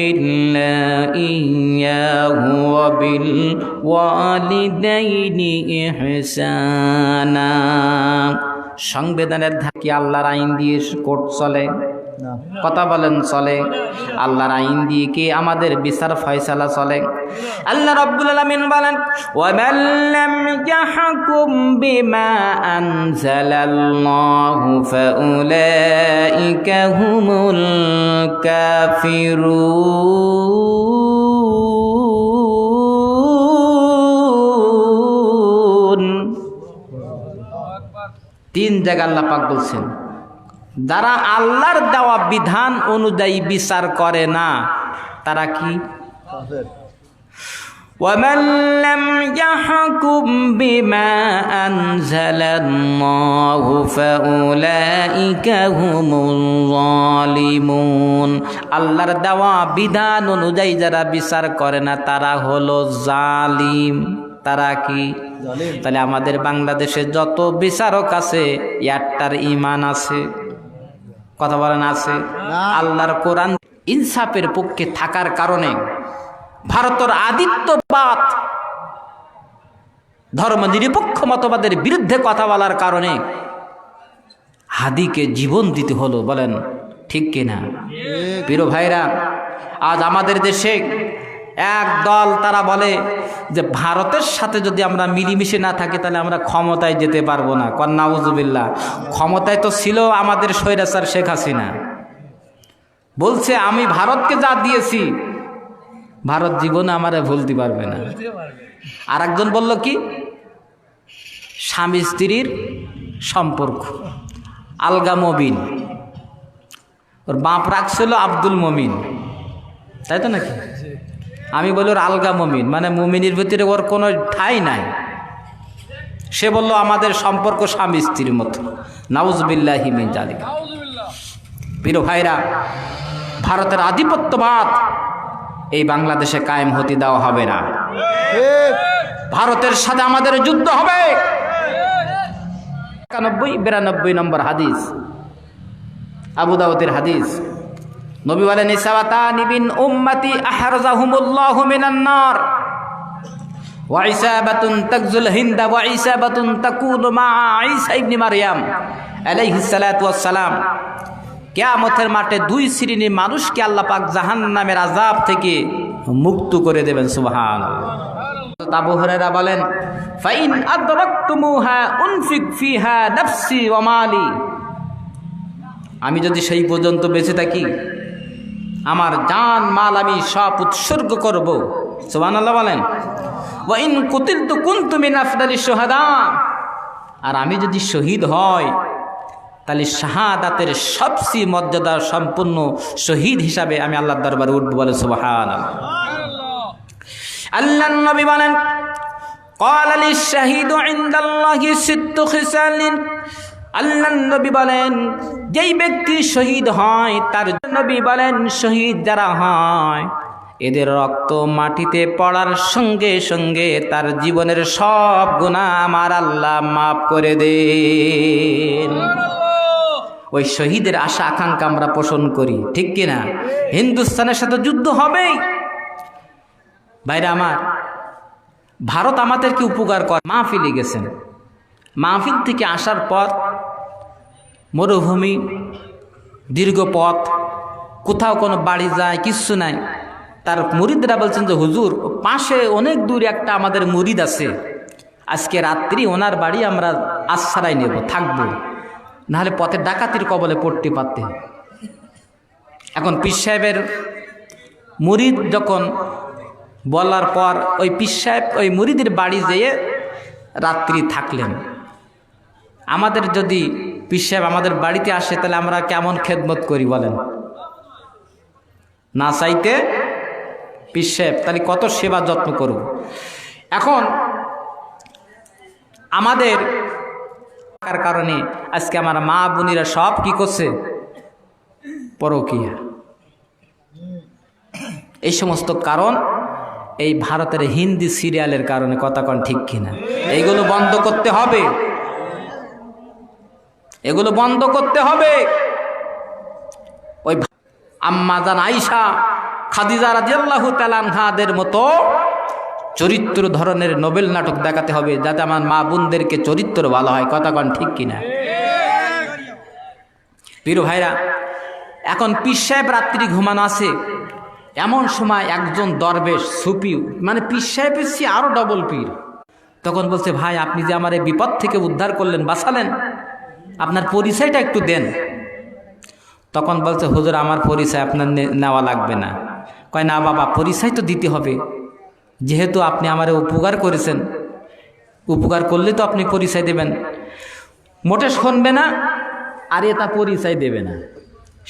ইল্লা ইয়্যাহু ওয়া বিল ওয়ালিদাইনি ইহসানা। সংবিধানের ধারা কি আল্লাহর আইন দিয়ে কোর্ট চলে? কথা বলেন চলে? আল্লাহর আইন দিয়ে কি আমাদের বিচার ফয়সালা চলে? আল্লাহ রাব্বুল আলামিন বলেন, ওয়া মান লাম ইয়াহকুম বিমা আনজালাল্লাহু ফাউলাইকা হুমুল কাফিরুন। 3 জায়গা আল্লাহ পাক বলছেন, যারা আল্লাহর দেওয়া বিধান অনুযায়ী বিচার করে না তারা কি? ওয়ামান লাম ইয়াহকুম বিমা আনজালাল্লাহু ফাউলাইকা হুমুল যালিমুন। আল্লাহর দেওয়া বিধান অনুযায়ী যারা বিচার করে না তারা হলো জালিম। তারা কি? তাহলে আমাদের বাংলাদেশে যত বিচারক আছে, একটার ঈমান আছে? কথা বলেন আছে? আল্লাহর কোরআন ইনসাফের পক্ষে থাকার কারণে, ভারতের আদিত্যবাদ ধর্ম নিরপেক্ষ মতবাদের বিরুদ্ধে কথা বলার কারণে হাদিকে জীবন দিতে হলো। বলেন ঠিক কিনা? প্রিয় ভাইরা, আজ আমাদের দেশে এক দল তারা বলে যে ভারতের সাথে যদি আমরা মিলিমিশে না থাকি তাহলে আমরা ক্ষমতায় যেতে পারবো না। নাউজুবিল্লাহ। ক্ষমতায় তো ছিল আমাদের স্বৈরাচার শেখ হাসিনা। বলছে আমি ভারতকে যা দিয়েছি ভারত জীবনে আমারে ভুলতে পারবে না। আর একজন বলল কি, স্বামী স্ত্রীর সম্পর্ক, আলগা মবিন, ওর বাপ রাখছিল আব্দুল মমিন, তাই তো নাকি? আমি বলি ওর আলগা মমিন, মানে মুমিনের ভিতরে ওর কোনো ঠাঁই নাই। সে বলল আমাদের সম্পর্ক স্বামী স্ত্রীর মতো। নাউজুবিল্লাহি মিন যালিক। প্রিয় ভাইরা, ভারতের আধিপত্যবাদ এই বাংলাদেশে কায়েম হতে দেওয়া হবে না। ভারতের সাথে আমাদের যুদ্ধ হবে। 91-92 নম্বর হাদিস, আবু দাউদের হাদিস। নবী বলেন, ইসাওয়াতানি বিন উম্মতি আহরাজাহুমুল্লাহু মিনান নার ওয়া ইসাবাতুন তাকজুল হিন্দা ওয়া ইসাবাতুন তাকুনু মা ঈসা ইবনে মারইয়াম আলাইহিস সালাতু ওয়াস সালাম। কিয়ামতের মাঠে দুই শ্রেণীর মানুষকে আল্লাহ পাক জাহান্নামের আযাব থেকে মুক্ত করে দেবেন। সুবহানাল্লাহ। আবু হুরায়রা বলেন, ফাইন আদরাকতুমুহা উনফিক ফিহা নাফসি ওয়া মালি। আমি যদি সেই পর্যন্ত বেঁচে থাকি আমার জান মাল আমি সব উৎসর্গ করব। সুবহানাল্লাহ বলেন। ওয়া ইন কুতিলতু কুনতু মিন আফদালিশ শুহাদা। আর আমি যদি শহীদ হই তাহলে শাহাদাতের সবচেয়ে মর্যাদা সম্পন্ন শহীদ হিসাবে আমি আল্লাহর দরবারে উঠব। বলে সুবহানাল্লাহ। আল্লাহর নবী বলেন, ক্বালা লিশ-শাহীদু ইনদাল্লাহি সিত্তু খিসালিন। আল্লাহর নবী বলেন, যেই ব্যক্তি শহীদ হয় তার, নবী বলেন শহীদ যারা হয় এদের রক্ত মাটিতে পড়ার সঙ্গে সঙ্গে তার জীবনের সব গুনাহ আমার আল্লাহ মাফ করে দেন। ওই শহীদের আশা আকাঙ্ক্ষা আমরা পোষণ করি, ঠিক কিনা? হিন্দুস্তানের সাথে যুদ্ধ হবেই। ভাইরা আমার, ভারত আমাদেরকে উপকার করে। মাহফিলে গেছেন, মাহফিল থেকে আসার পর মরুভূমি, দীর্ঘ পথ, কোথাও কোনো বাড়ি যায় কিচ্ছু নাই। তার মুরিদরা বলছেন যে হুজুর, পাশে অনেক দূর একটা আমাদের মুরিদ আছে, আজকে রাত্রি ওনার বাড়ি আমরা আশ্রয় নেব, থাকবো, নাহলে পথে ডাকাতির কবলে পড়তে পারতেন। এখন পীর সাহেবের মুরিদ যখন বলার পর ওই পীর সাহেব ওই মুরিদের বাড়ি যেয়ে রাত্রি থাকলেন। আমাদের যদি পীর সাহেব আমাদের বাড়িতে আসে তাহলে আমরা কেমন খেদমত করি বলেন? না চাইতে পীর সাহেব তাহলে কত সেবা যত্ন করব। এখন আমাদের কারণে আজকে আমার মা বোনেরা সব কি করছে? পরকীয়া। এই সমস্ত কারণ এই ভারতের হিন্দি সিরিয়ালের কারণে। কথা কন ঠিক কিনা? এইগুলো বন্ধ করতে হবে, এগুলো বন্ধ করতে হবে। ওই আম্মা জান আয়েশা, খাদিজা রাদিয়াল্লাহু তাআলা আনহাদের মতো চরিত্র ধরনের নোবেল নাটক দেখাতে হবে যাতে আমার মা বোনদেরকে চরিত্র ভালো হয়। কথা কন ঠিক কিনা? প্রিয় ভাইরা, এখন পীর সাহেব রাত্রি ঘুমানো আছে, এমন সময় একজন দরবেশ সুফি, মানে পীর সাহেবের চেয়ে আরো ডবল পীর, তখন বলছে, ভাই আপনি যে আমার এই বিপদ থেকে উদ্ধার করলেন, বাঁচালেন, আপনার পরিচয়টা একটু দেন। তখন বলছে, হুজুর আমার পরিচয় আপনার নেওয়া লাগবে না। কয়, না বাবা, পরিচয় তো দিতে হবে, যেহেতু আপনি আমারে উপকার করেছেন, উপকার করলে তো আপনি পরিচয় দেবেন। মোটে শুনবে না আর এটা পরিচয় দেবে না।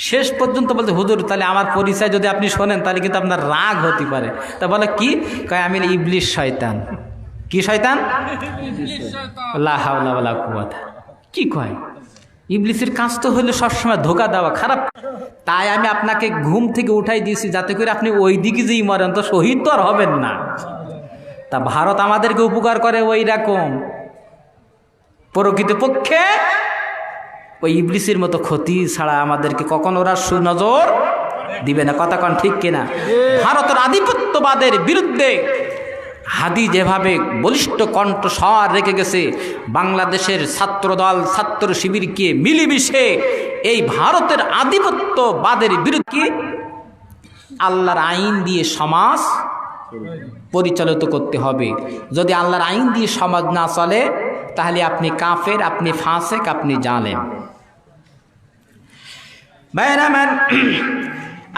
শেষ পর্যন্ত বলতে, হুজুর তাহলে আমার পরিচয় যদি আপনি শোনেন তাহলে কিন্তু আপনার রাগ হতে পারে। তা বলে কি? কয়, আমি ইবলিস শয়তান। কি শয়তান? লা হাওলা ওয়ালা কুওয়াতা। কি কয়? ইবলিসের কাজ তো হলো সবসময় ধোকা দেওয়া, খারাপ। তাই আমি আপনাকে ঘুম থেকে উঠাই দিয়েছি যাতে করে আপনি ওই দিকে যেই মরেন তো শহীদ তো আর হবেন না। তা ভারত আমাদেরকে উপকার করে ওই রকম, প্রকৃতপক্ষে ওই ইবলিসের মতো ক্ষতি ছাড়া আমাদেরকে কখনো ওরা সুনজর দিবে না। কথা কন ঠিক কিনা? ভারতের আধিপত্যবাদের বিরুদ্ধে হাদি যেভাবে বলিষ্ঠ কণ্ঠস্বর রেখে গেছে, বাংলাদেশের ছাত্রদল ছাত্র শিবিরকে মিলেমিশে এই ভারতের আধিপত্যবাদের বিরুদ্ধে আল্লাহর আইন দিয়ে সমাজ পরিচালিত করতে হবে। যদি আল্লাহর আইন দিয়ে সমাজ না চলে তাহলে আপনি কাফের, আপনি ফাসেক, আপনি জালেম।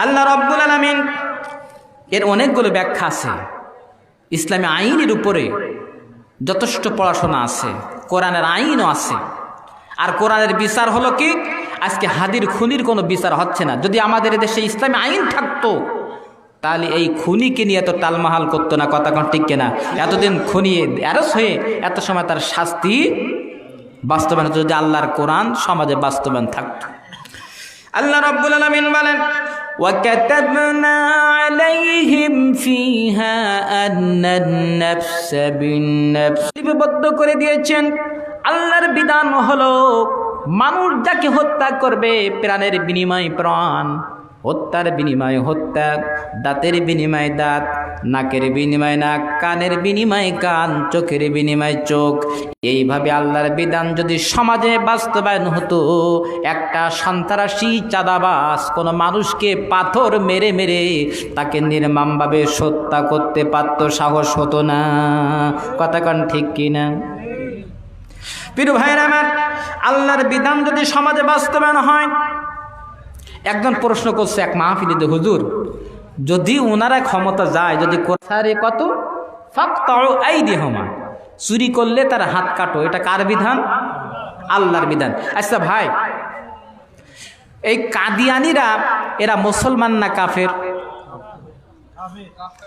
আল্লাহ রাব্বুল আলামিন এর অনেকগুলো ব্যাখ্যা আছে। ইসলামী আইনের উপরে যথেষ্ট পড়াশোনা আছে, কোরআনের আইনও আছে। আর কোরআনের বিচার হলো কি, আজকে হাদির খুনির কোনো বিচার হচ্ছে না। যদি আমাদের দেশে ইসলামী আইন থাকতো তাহলে এই খুনিকে নিয়ে এত টালমাহাল করতো না, কথা কোন ঠিক কিনা? এতদিন খুনি অ্যারেস্ট হয়ে এত সময় তার শাস্তি বাস্তবায়ন হতো যদি আল্লাহর কোরআন সমাজে বাস্তবায়ন থাকতো। আল্লাহ রাব্বুল আলামিন বলেন, وَكَتَبْنَا عَلَيْهِمْ فِيهَا أَنَّ النَّفْسَ بِالنَّفْسِ লিপিবদ্ধ করে দিয়েছেন। আল্লাহর বিধান হলো মানুষ যাকে হত্যা করবে, প্রাণের বিনিময় প্রাণ, হত্যার বিনিময় হত্যা, দাঁতের বিনিময় দাঁত, নাকের বিনিময় নাক, কানের বিনিময় কান, চোখের বিনিময় চোখ। এইভাবে আল্লাহর বিধান যদি সমাজে বাস্তবায়ন হতো, একটা সন্ত্রাসী চাঁদাবাজ কোনো মানুষকে পাথর মেরে মেরে তাকে নির্মমভাবে হত্যা করতে পারত, সাহস হতো না। কথা কন ঠিক কিনা? প্রিয় ভাইরা আমার, আল্লাহর বিধান যদি সমাজে বাস্তবায়ন হয়, একজন প্রশ্ন করছে এক মাহফিলিতে, হুজুর যদি ওনারা ক্ষমতা যায়, যদি কত ফাকতাউ আইদিহুমা, চুরি করলে তার হাত কাটো, এটা কার বিধান? আল্লাহর বিধান। আচ্ছা ভাই, এই কাদিয়ানিরা এরা মুসলমান না কাফের?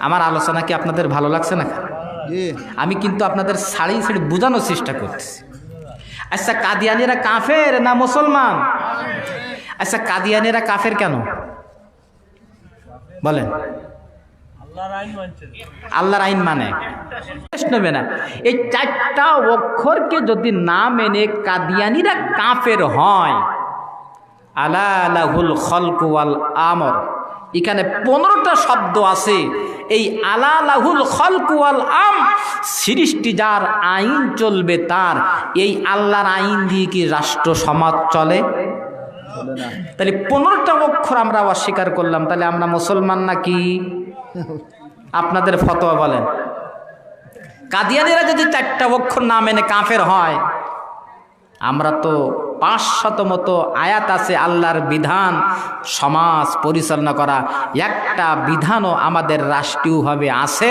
আমার আলোচনা কি আপনাদের ভালো লাগছে না? আমি কিন্তু আপনাদের ছাড়ি বোঝানোর চেষ্টা করতেছি। আচ্ছা, কাদিয়ানিরা কাফের না মুসলমান? আচ্ছা, কাদিয়ানিরা কাফের কেন বলেন? আল্লাহর আইন মানে নেবে না। এই চারটা অক্ষরকে যদি না মেনে কাদিয়ানিরা কাফের হয়, আলা লাহুল খলকু ওয়াল আমর, এখানে 15টা শব্দ আছে। এই আলা লাহুল খলকু ওয়াল আম, সৃষ্টি যার, আইন চলবে তার। এই আল্লাহর আইন দিয়ে কি রাষ্ট্র সমাজ চলে? তাহলে 15টা অক্ষর আমরা অস্বীকার করলাম, তাহলে আমরা মুসলমান নাকি? আপনাদের ফতোয়া বলেন। কাদিয়ানিরা যদি 4টা অক্ষর না মেনে কাফের হয়, আমরা তো 500 মতো আয়াত আছে আল্লাহর বিধান সমাজ পরিচালনা করা, একটা বিধানও আমাদের রাষ্ট্রীয়ভাবে আছে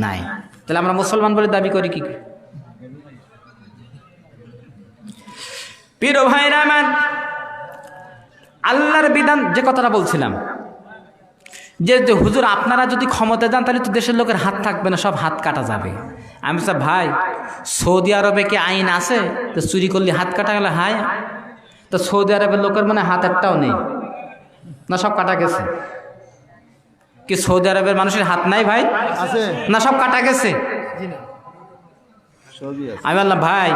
নাই। তাহলে আমরা মুসলমান বলে দাবি করি কি? প্রিয় ভাইরা আমার, আল্লাহর বিধান যে কথাটা বলছিলাম, যে হুজুর আপনারা যদি ক্ষমতা যান তাহলে তো দেশের লোকের হাত থাকবে না, সব হাত কাটা যাবে। আমি স্যার ভাই, সৌদি আরবে কি আইন আছে তো চুরি করলে হাত কাটা গেলে? হায়, তো সৌদি আরবের লোকের মানে হাত একটাও নেই না, সব কাটা গেছে? কি সৌদি আরবের মানুষের হাত নাই ভাই? না, সব কাটা গেছে? আমি বললাম ভাই,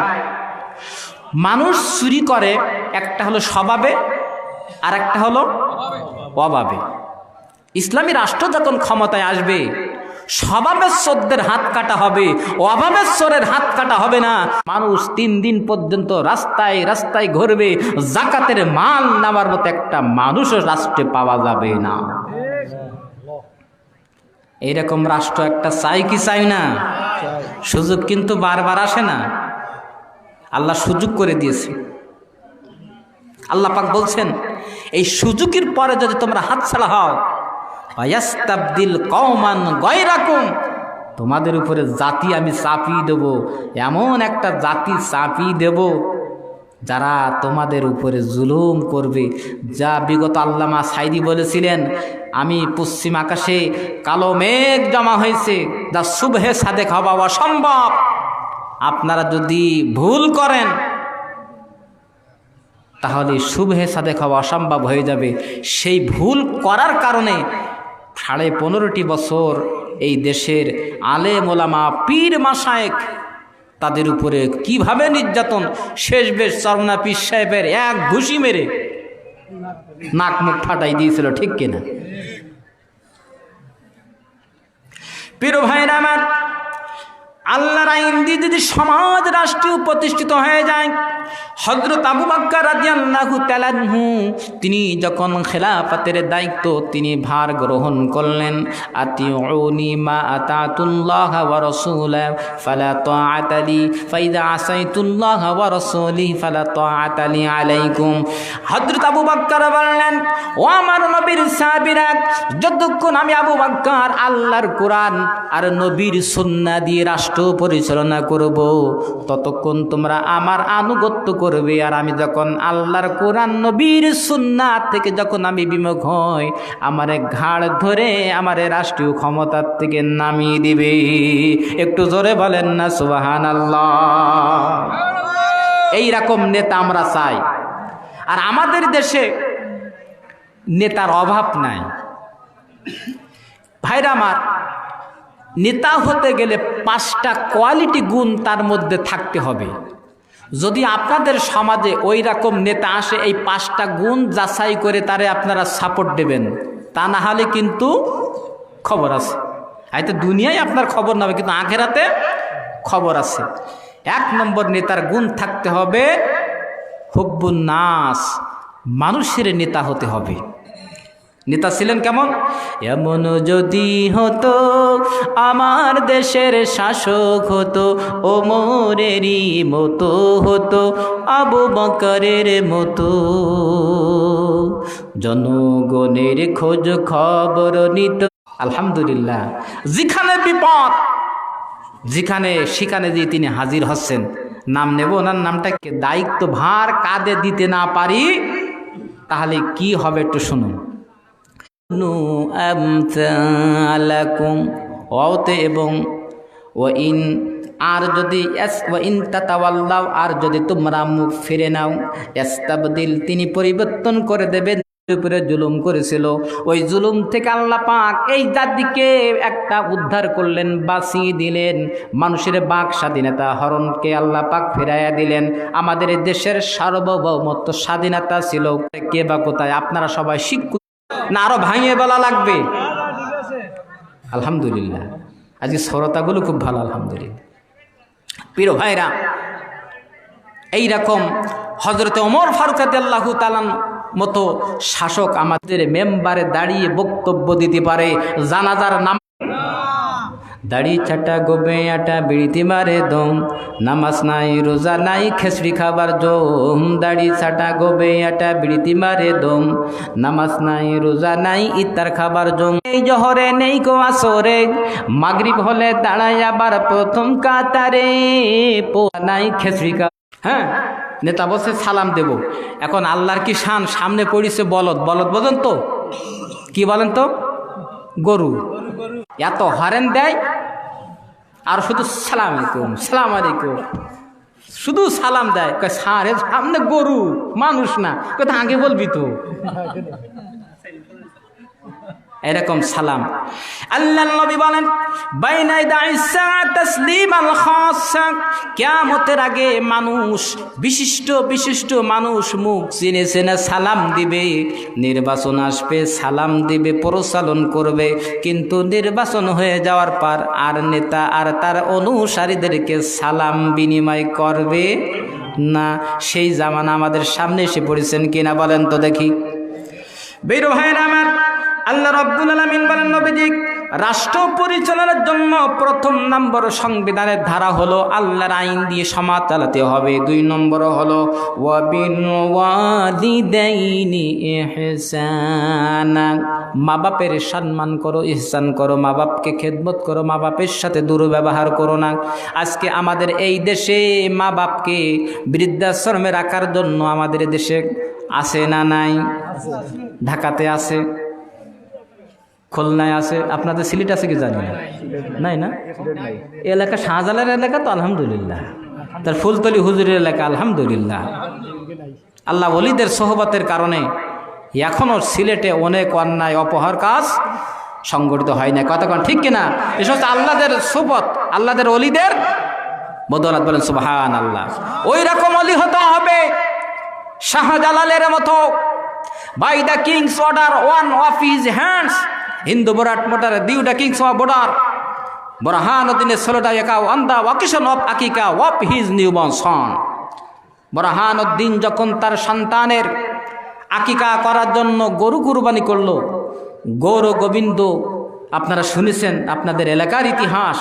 মানুষ চুরি করে, একটা হলো স্বভাবে আর একটা হলো অভাবে। ইসলামী রাষ্ট্র যখন ক্ষমতায় আসবে, স্বভাবের চোরদের হাত কাটা হবে, অভাবের চোরের হাত কাটা হবে না। মানুষ 3 দিন পর্যন্ত রাস্তায় রাস্তায় ঘুরবে, জাকাতের মাল নেওয়ার মতো একটা মানুষও রাষ্ট্রে পাওয়া যাবে না। এইরকম রাষ্ট্র একটা চাই কি চাই না? সুযোগ কিন্তু বারবার আসে না, আল্লাহ সুযোগ করে দিয়েছে। আল্লাহ পাক বলছেন, এই সুযোগের পরে যদি তোমরা হাতছাড়া হও, ইয়াস্তাবদিল কওমান গায়রাকুম, তোমাদের উপরে জাতি আমি চাপিয়ে দেব, এমন একটা জাতি চাপিয়ে দেব যারা তোমাদের উপরে জুলুম করবে। যা বিগত আল্লামা সাইদি বলেছিলেন, আমি পশ্চিম আকাশে কালো মেঘ জমা হয়েছে, যা সুবহে সাদেক হওয়া অসম্ভব। আপনারা যদি ভুল করেন তাহলে শুভে সাদেক হওয়া অসম্ভব হয়ে যাবে। সেই ভুল করার কারণে 15.5 বছর এই দেশের আলেম ওলামা পীর মাশায়েখ তাদের উপরে কিভাবে নির্যাতন, শেষ বেশ চরমনা পীর সাহেবের এক ঘুষি মেরে নাক মুখ ফাটাই দিয়েছিল, ঠিক কিনা? প্রিয় ভাইরা আমার, আল্লাহর আইন দিয়ে যদি সমাজ রাষ্ট্রীয় প্রতিষ্ঠিত হয়ে যায়, হযরত আবু বকর রাদিয়াল্লাহু তাআলা আনহু তিনি যখন খেলাফতের দায়িত্ব তিনি ভার গ্রহণ করলেন, আতিউনি মা আতাতুল্লাহ ওয়া রাসূলা ফালা তাআতা লি ফাইদা আসাইতুল্লাহ ওয়া রাসূলি ফালা তাআতা লি আলাইকুম। হযরত আবু বকর বললেন, ও আমার নবীর সাহাবীরা, যতক্ষণ আমি আবু বকর আল্লাহর কোরআন আর নবীর সুন্নাহ দিয়ে রাষ্ট্র পরিচালনা করব, ততক্ষণ তোমরা আমার আনুগত্য করবে। আর আমি যখন আল্লাহর কোরআন নবীর সুন্নাহ থেকে যখন আমি বিমুখ হই, আমারে ঘাড় ধরে আমারে রাষ্ট্রীয় ক্ষমতার থেকে নামিয়ে দিবে। একটু জোরে বলেন না সুবহানাল্লাহ। এইরকম নেতা আমরা চাই। আর আমাদের দেশে নেতার অভাব নাই। ভাইরা আমার, নেতা হতে গেলে 5টা কোয়ালিটি গুণ তার মধ্যে থাকতে হবে। যদি আপনাদের সমাজে ওই রকম নেতা আসে, এই 5টা গুণ যাচাই করে তারে আপনারা সাপোর্ট দেবেন, তা না হলে কিন্তু খবর আছে। হয়তো দুনিয়ায় আপনার খবর না হবে, কিন্তু আখেরাতে খবর আছে। 1 নম্বর নেতার গুণ থাকতে হবে হুব্বুন নাস, মানুষের নেতা হতে হবে। নেতা ছিলেন কেমন? এমন যদি হতো আমার দেশের শাসক হতো, ওমরেরই মতো হতো, আবু বকরের মতো, জনগণের খোঁজ খবর নিত। আলহামদুলিল্লাহ, যেখানে বিপদ সেখানে যে তিনি হাজির হচ্ছেন। নাম নেব ওনার নামটাকে, দায়িত্ব ভার কাঁধে দিতে না পারি তাহলে কি হবে একটু শুনুন। ওতে এবং ওয়াইন, আর যদি ওয়াইন তাতাওয়াল্লাও, আর যদি তোমরা মুখ ফিরে নাও, ইস্তাবদিল, তিনি পরিবর্তন করে দেবেন। উপরে জুলুম করেছিল, ওই জুলুম থেকে আল্লাহ পাক এই জাতিকে একটা উদ্ধার করলেন, বাঁচিয়ে দিলেন। মানুষের বাক স্বাধীনতা হরণকে আল্লাহ পাক ফেরাইয়া দিলেন। আমাদের দেশের সার্বভৌমত্ব স্বাধীনতা ছিল কে বা কোথায়? আপনারা সবাই শিক্ষিত না আরো ভাঙিয়ে বলা লাগবে? আলহামদুলিল্লাহ, আজকে শ্রোতাগুলো খুব ভালো, আলহামদুলিল্লাহ। প্রিয় ভাইরা, এইরকম হযরতে ওমর ফারুক রাদিয়াল্লাহু তাআলা মতো শাসক আমাদের মেম্বারে দাঁড়িয়ে বক্তব্য দিতে পারে। জানাজার নাম দাড়ি ছাটা গোবে আটা বিড়িতে মারে দম, নামাজ নাই রোজা নাই খেসড়ি খাবার জম। দাড়ি ছাটা গোবে আটা বিড়িতে মারে দম, নামাজ নাই রোজা নাই ইত্তার খাবার জম। এই জহরে নেই কো আসরে, মাগরিব হলে দাঁড়ায় আবার প্রথম কাতারে, পোয়া নাই খেসড়ি খাবার। হ্যাঁ, নেতা বলছে সালাম দেব। এখন আল্লাহর কি শান, সামনে পড়েছে বলদ। বলদ বোঝেন তো? কি বলেন তো? গরু। এত হরেন দেয় আর শুধু সালাম আলাইকুম সালাম আলাইকুম, শুধু সালাম দেয়। সারে সামনে গরু, মানুষ না। কথা আগে বলবি তো, এরকম সালাম। আল্লাহর নবী বলেন, বাইনা দাইসা তাসলিমাল খাসা, কিয়ামতের আগে মানুষ, বিশিষ্ট মানুষ মুখ চিনে চেনে সালাম দিবে। নির্বাচন আসবে, সালাম দিবে, প্রচালন করবে। কিন্তু নির্বাচন হয়ে যাওয়ার পর আর নেতা আর তার অনুসারীদেরকে সালাম বিনিময় করবে না। সেই জামানা আমাদের সামনে এসে পড়েছেন কিনা বলেন তো দেখি। বের ভাইয়ের আমার, আল্লাহ রাব্বুল আলামিন বলেন, নবীজি রাষ্ট্র পরিচালনার জন্য 1 নম্বর সংবিধানের ধারা হলো আল্লাহর আইন দিয়ে সমাজ চালাতে হবে। 2 নম্বর হলো ওয়াবিল ওয়ালিদাইনি ইহসানা, মা বাপের সম্মান করো, ইহসান করো, মা বাপকে খেদমত করো, মা বাপের সাথে দুর্ব্যবহার করো না। আজকে আমাদের এই দেশে মা বাপকে বৃদ্ধাশ্রমে রাখার জন্য আমাদের দেশে আছে না নাই? ঢাকাতে আছে, খুলনায় আছে, আপনাদের সিলেট আছে কি জানি না, নাই না? এলাকা শাহজালালের এলাকা তো আলহামদুলিল্লাহ, তার ফুলতলি হুজুরের এলাকা আলহামদুলিল্লাহ। আল্লাহ ওলিদের সোহবতের কারণে এখনও সিলেটে অনেক অন্যায় অপহার কাজ সংগঠিত হয় না। কতক্ষণ ঠিক কিনা? এসব হচ্ছে আল্লাহদের সোহবত, আল্লাহদের ওলিদের বদৌলত। বলেন সুবহানাল্লাহ। ওই রকম ওলি হতে হবে শাহজালালের মতো। By the king's order, one of his hands, হিন্দু বরাট মোটার দিউ দ্য কিংস অফ বর্ডার, বরহানুদ্দিনের 16টা একা অন দ্য ওয়াকেশন অফ আকিকা অফ হিজ নিউবর্ন সন। বুরহানুদ্দিন যখন তার সন্তানের আকিকা করার জন্য গরু কুরবানি করলো, গৌর গোবিন্দ আপনারা শুনেছেন, আপনাদের এলাকার ইতিহাস,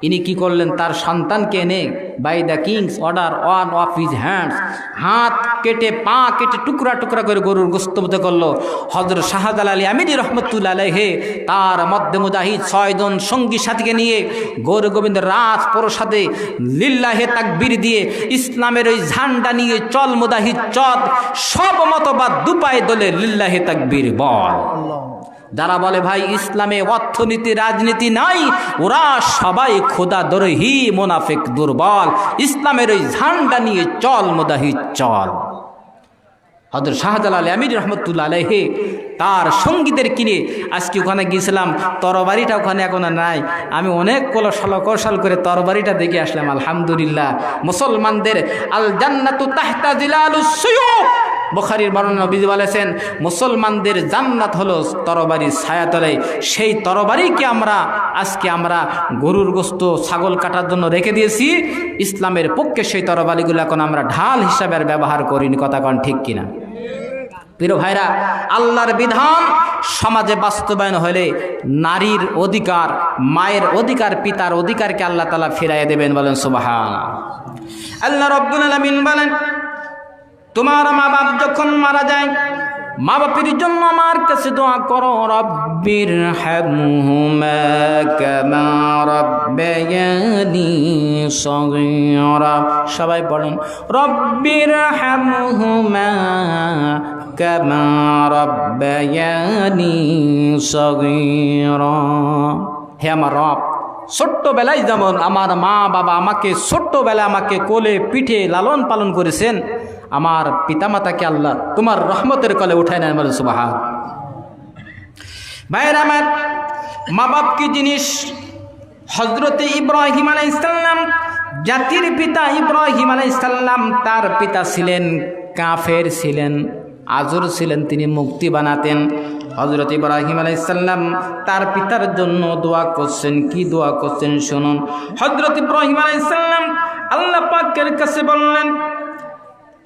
ইনি কি করলেন, তার সন্তানকে এনে by the king's order one of his hands, হাত কেটে পা কেটে টুকরা টুকরা করে গরুর গোশত ভুনা করলো। হযরত শাহজালাল আলী আমিনী রহমতুল্লাহ আলাইহি তার মধ্যে মুজাহিদ 6 জন সঙ্গী সাথীকে নিয়ে গৌর গোবিন্দ রাজ প্রসাদে লিল্লাহে তাকবীর দিয়ে ইসলামের ওই ঝান্ডা নিয়ে চল মুজাহিদ চল, সব মতবাদ দুপায়ে দলে লিল্লাহে তাকবীর বল। যারা বলে ভাই ইসলামে অর্থনীতি রাজনীতি নাই, ওরা সবাই খোদা দরহি মুনাফিক দুর্বল। ইসলামের ওই ঝান্ডা নিয়ে চল মুজাহিদ চল। হযরত শাহজালাল আলী আমিনী রহমতুল্লাহ আলাইহি তার সঙ্গীদের কিনে আজকে ওখানে গিয়েছিলাম, তরবারিটা ওখানে এখন নাই, আমি অনেক কৌশল করে তরবারিটা দেখে আসলাম। আলহামদুলিল্লাহ, মুসলমানদের আল জান্নাতু তাহতা জিলালুস সুয়ুফ, বুখারীর বর্ণনা নবীজি বলেছেন মুসলমানদের জান্নাত হলো তরবারির ছায়াতলে। সেই তরবারিকে আজকে আমরা গরুর গোশত ছাগল কাটার জন্য রেখে দিয়েছি। ইসলামের পক্ষে সেই তরবারিগুলো এখন আমরা ঢাল হিসাবে ব্যবহার করিনি। কথা কোন ঠিক কিনা? প্রিয় ভাইরা, আল্লাহর বিধান সমাজে বাস্তবায়ন হলে নারীর অধিকার, মায়ের অধিকার, পিতার অধিকারকে আল্লাহ তাআলা ফিরাইয়া দেবেন। বলেন সুবহানাল্লাহ। আল্লাহ রাব্বুল আলামিন বলেন, তোমার মা বাপ যখন মারা যায়, মা বাপের জন্য আমার কাছে দোয়া করো, রব্বির হামহুমা কামা রাব্বায়ানি সগীরা। সবাই পড়েন, রব্বির হামহুমা কামা রাব্বায়ানি সগীরা। হে আমার রব, ছোট্টবেলায় যেমন আমার মা বাবা আমাকে ছোট্টবেলায় আমাকে কোলে পিঠে লালন পালন করেছেন, আমার পিতামাতাকে আল্লাহ তোমার রহমতের কোলে উঠায় নেন। বলেন সুবহান। ভাইয়ের আমার, মা বাপ কি জিনিস? হযরতে ইব্রাহিম আলাইহিস সালাম, জাতির পিতা ইব্রাহিম আলাইহিস সালাম, তার পিতা ছিলেন কাফের, ছিলেন আজর ছিলেন, তিনি মুক্তি বানাতেন। হযরত ইব্রাহিম আলাইহিস সালাম তার পিতার জন্য দোয়া করছেন। কি দোয়া করছেন শুনুন। হযরত ইব্রাহিম আলাইহিস সালাম আল্লাহ পাকের কাছে বললেন,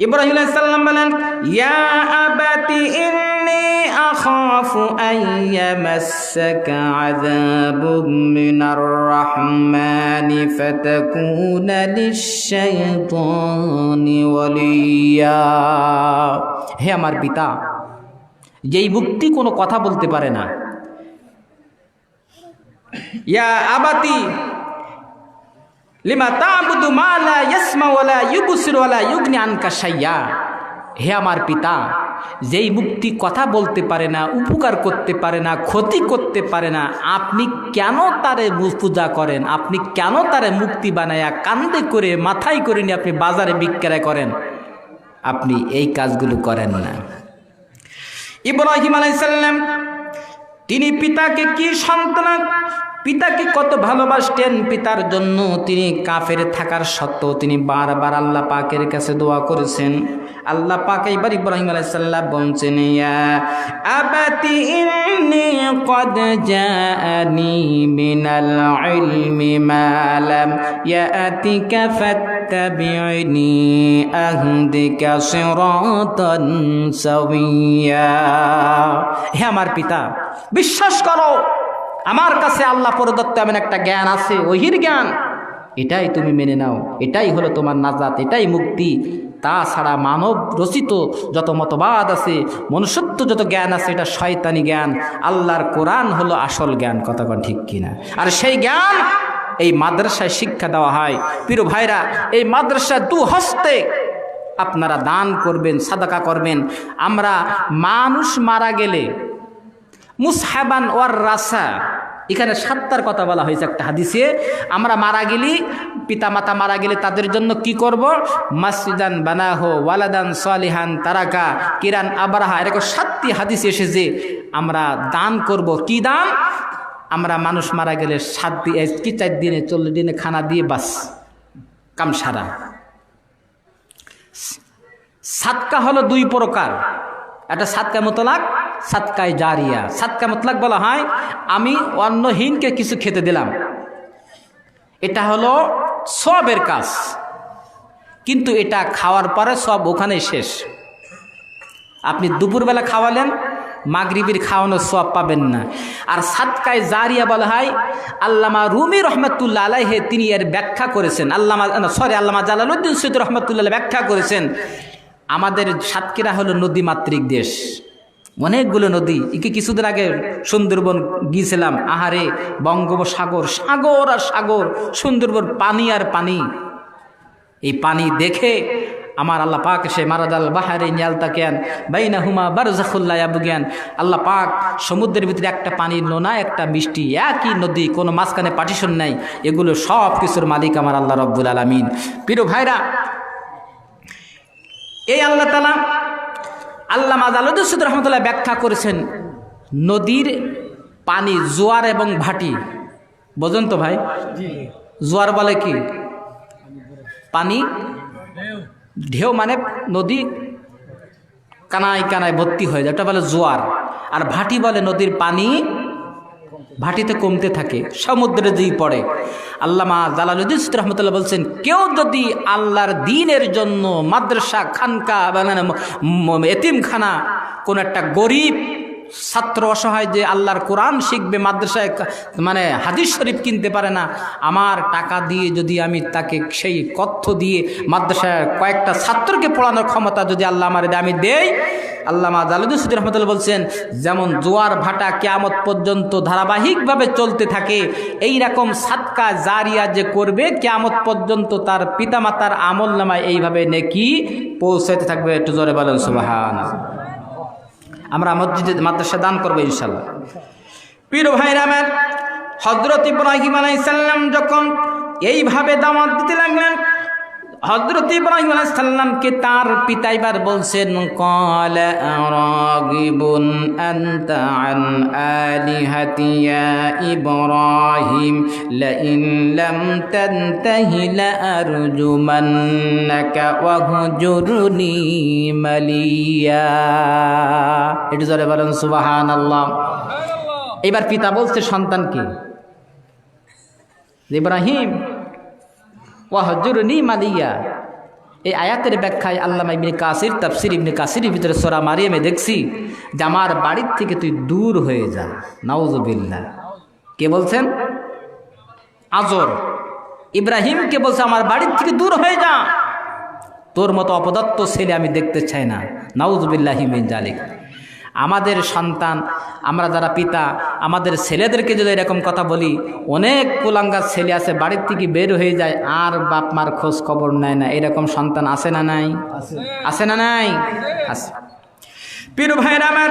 ইব্রাহিম আলাইহিস সালাম বলেন, ইয়া আবাতি ইন্নী আখাফু আন ইয়ামাসসাকা আযাবুম মিনার রাহমানি ফাতাকুনা লিশ-শাইতানি ওয়ালিয়া। হে আমার পিতা, যেই মুক্তি কোনো কথা বলতে পারে না, ইয়া আবাতি লিমা তা'বুদু মা লা ইয়াসমা ওয়া লা ইউবসিরু ওয়া লা ইউগনি আনকা শাইয়া। হে আমার পিতা, যেই মুক্তি কথা বলতে পারে না, উপকার করতে পারে না, ক্ষতি করতে পারে না, আপনি কেন তারে পূজা করেন? আপনি কেন তারে মুক্তি বানায়া কান্দে করে মাথায় করে নিয়ে আপনি বাজারে বিক্রয় করেন? আপনি এই কাজগুলো করেন না। ইব্রাহিম আলাইহিস সালাম তিনি পিতাকে কি সন্তান, পিতাকে কত ভালোবাসতেন। পিতার জন্য তিনি কাফের থাকার সত্ত্বেও তিনি বারবার আল্লাহ পাকের কাছে দোয়া করেছেন। আল্লাহ পাক এবার ইব্রাহিম আলাইহিস সালাম বলছেন, ইয়া আবাতি ইন্নী ক্বাদ জাআনি মিনাল ইলমি মা লাম ইয়াতিকা ফাত্তাবি'নি আহদিকা সিরাতান সাওয়্যা। হে আমার পিতা, বিশ্বাস করো আমার কাছে আল্লাহ প্রদত্ত এমন একটা জ্ঞান আছে, ওহির জ্ঞান, এটাই তুমি মেনে নাও, এটাই হলো তোমার নাজাত, এটাই মুক্তি। তাছাড়া মানব রচিত যত মতবাদ আছে, মনুষ্যত্ব যত জ্ঞান আছে, এটা শয়তানি জ্ঞান। আল্লাহর কোরআন হলো আসল জ্ঞান। কথা কোন ঠিক কিনা? আর সেই জ্ঞান এই মাদ্রাসায় শিক্ষা দেওয়া হয়। প্রিয় ভাইরা, এই মাদ্রাসায় দু হস্তে আপনারা দান করবেন, সাদাকা করবেন। আমরা মানুষ মারা গেলে মুসহাবান ওয়ার রাসা, এখানে 7টার কথা বলা হয়েছে একটা হাদিসে। আমরা মারা গেলি, পিতামাতা মারা গেলে তাদের জন্য কি করব? মসজিদান বানাহো, ওয়ালাদান সালিহান তারাকা, কিরান আবরাহা, এরকম 7টি হাদিস এসেছে। আমরা দান করব। কি দান? আমরা মানুষ মারা গেলে 4 দিনে 40 দিনে খানা দিয়ে বাস কাম সারা। সাদকা হলো 2 প্রকার, একটা সাদকা মুতলাক, সাদকায়ে জারিয়া। সাদকা মুতলাক বলা হয় আমি অন্নহীনকে কিছু খেতে দিলাম, এটা হলো সওয়াবের কাজ। কিন্তু এটা খাওয়ার পরে সব ওখানেই শেষ। আপনি দুপুরবেলা খাওয়ালেন, মাগরিবের খাওয়ানোর সওয়াব পাবেন না। আর সাদকায়ে জারিয়া বলা হয়, আল্লামা রুমি রহমাতুল্লাহ আলাইহি তিনি এর ব্যাখ্যা করেছেন। আল্লামা জালালউদ্দিন সৈয়দ রহমাতুল্লাহ ব্যাখ্যা করেছেন, আমাদের সাতক্ষীরা হলো নদীমাতৃক দেশ, অনেকগুলো নদী। কিছুদিন আগে সুন্দরবন গিয়েছিলাম, আহারে বঙ্গোপসাগর, সাগর আর সাগর, সুন্দরবন পানি আর পানি। এই পানি দেখে আমার আল্লাহ পাক সে মারাদাল বাহারে নিয়ালতাকেন বাইনাহুমা বারজাখুল লা ইয়াবগিয়ান, আল্লাহ পাক সমুদ্রের ভিতরে একটা পানির নোনা একটা মিষ্টি, একই নদী, কোনো মাঝখানে পার্টিশন নাই। এগুলো সব কিছুর মালিক আমার আল্লাহ রব্বুল আলামিন। প্রিয় ভাইরা, এই আল্লাহ তাআলা আল্লামা জালালউদ্দিন রহমাতুল্লাহ ব্যাখ্যা করেছেন, নদীর পানি জোয়ার এবং ভাটি, বোঝেন তো ভাই? জোয়ার বলে কি? পানি, ঢেউ মানে নদী কানায় কানায় ভর্তি হয়ে যায়, ওটা বলে জোয়ার। আর ভাটি বলে নদীর পানি ভাটিতে কমতে থাকে, সমুদ্রে যেই পড়ে। আল্লামা জালালউদ্দিন রহমতুল্লাহ বলছেন, কেউ যদি আল্লাহর দ্বীনের জন্য মাদ্রাসা, খানকা, এতিমখানা, কোন একটা গরিব ছাত্র অসহায় যে আল্লাহর কোরআন শিখবে, মাদ্রাসায় মানে হাদিস শরীফ কিনতে পারে না, আমার টাকা দিয়ে যদি আমি তাকে সেই অর্থ দিয়ে মাদ্রাসায় কয়েকটা ছাত্রকে পড়ানোর ক্ষমতা যদি আল্লাহ আমার আমি দেই, আল্লামা জালালউদ্দিন রহমতুল্লাহ বলছেন, যেমন জোয়ার ভাটা কিয়ামত পর্যন্ত ধারাবাহিকভাবে চলতে থাকে, এই রকম সাদকা জারিয়া যে করবে কিয়ামত পর্যন্ত তার পিতামাতার আমলনামায় এইভাবে নেকি পৌঁছাতে থাকবে। একটু জোরে বলেন সুবহানাল্লাহ। আমরা মসজিদে মাদ্রাসা দান করবো ইনশাল্লাহ। প্রিয় ভাইরা আমার, হযরত ইব্রাহিম আলাইহিস সালাম যখন এইভাবে দাওয়াত দিতে লাগলেন, হযরত ইব্রাহিম আলাইহিস সালামকে তার পিতা এবার বলছেন, ক্বালা আরাগিবুন আনতা আন আলিহাতি ইয়া ইব্রাহিম লাইন লাম তানতাহি লাআরজুমান্নাকা ওয়াহজুরনি মালিয়া। একটু জোরে বলেন সুবহানাল্লাহ। এবার পিতা বলছে সন্তানকে, ইব্রাহিম ওয়াহজুরনি মালিয়া। এই আয়াতের ব্যাখ্যায় আল্লামা ইবনে কাসির, তাফসীর ইবনে কাসিরের ভিতরে সূরা মারিয়ামে দেখছি যে আমার বাড়ির থেকে তুই দূর হয়ে যা। নাউযুবিল্লাহ। কে বলছেন? আজর ইব্রাহিমকে বলছে আমার বাড়ির থেকে দূর হয়ে যা, তোর মতো অপদত্ত ছেলে আমি দেখতে চাই না। নাউযুবিল্লাহি মিন যালিক। আমাদের সন্তান, আমরা যারা পিতা, আমাদের ছেলেদেরকে যদি এরকম কথা বলি, অনেক কুলাঙ্গার ছেলে আছে বাড়ির থেকে বের হয়ে যায় আর বাপ মার খোঁজ খবর নেয় না। এরকম সন্তান আছে না নাই? আছে না নাই? আছে। প্রিয় ভাইরা আমার,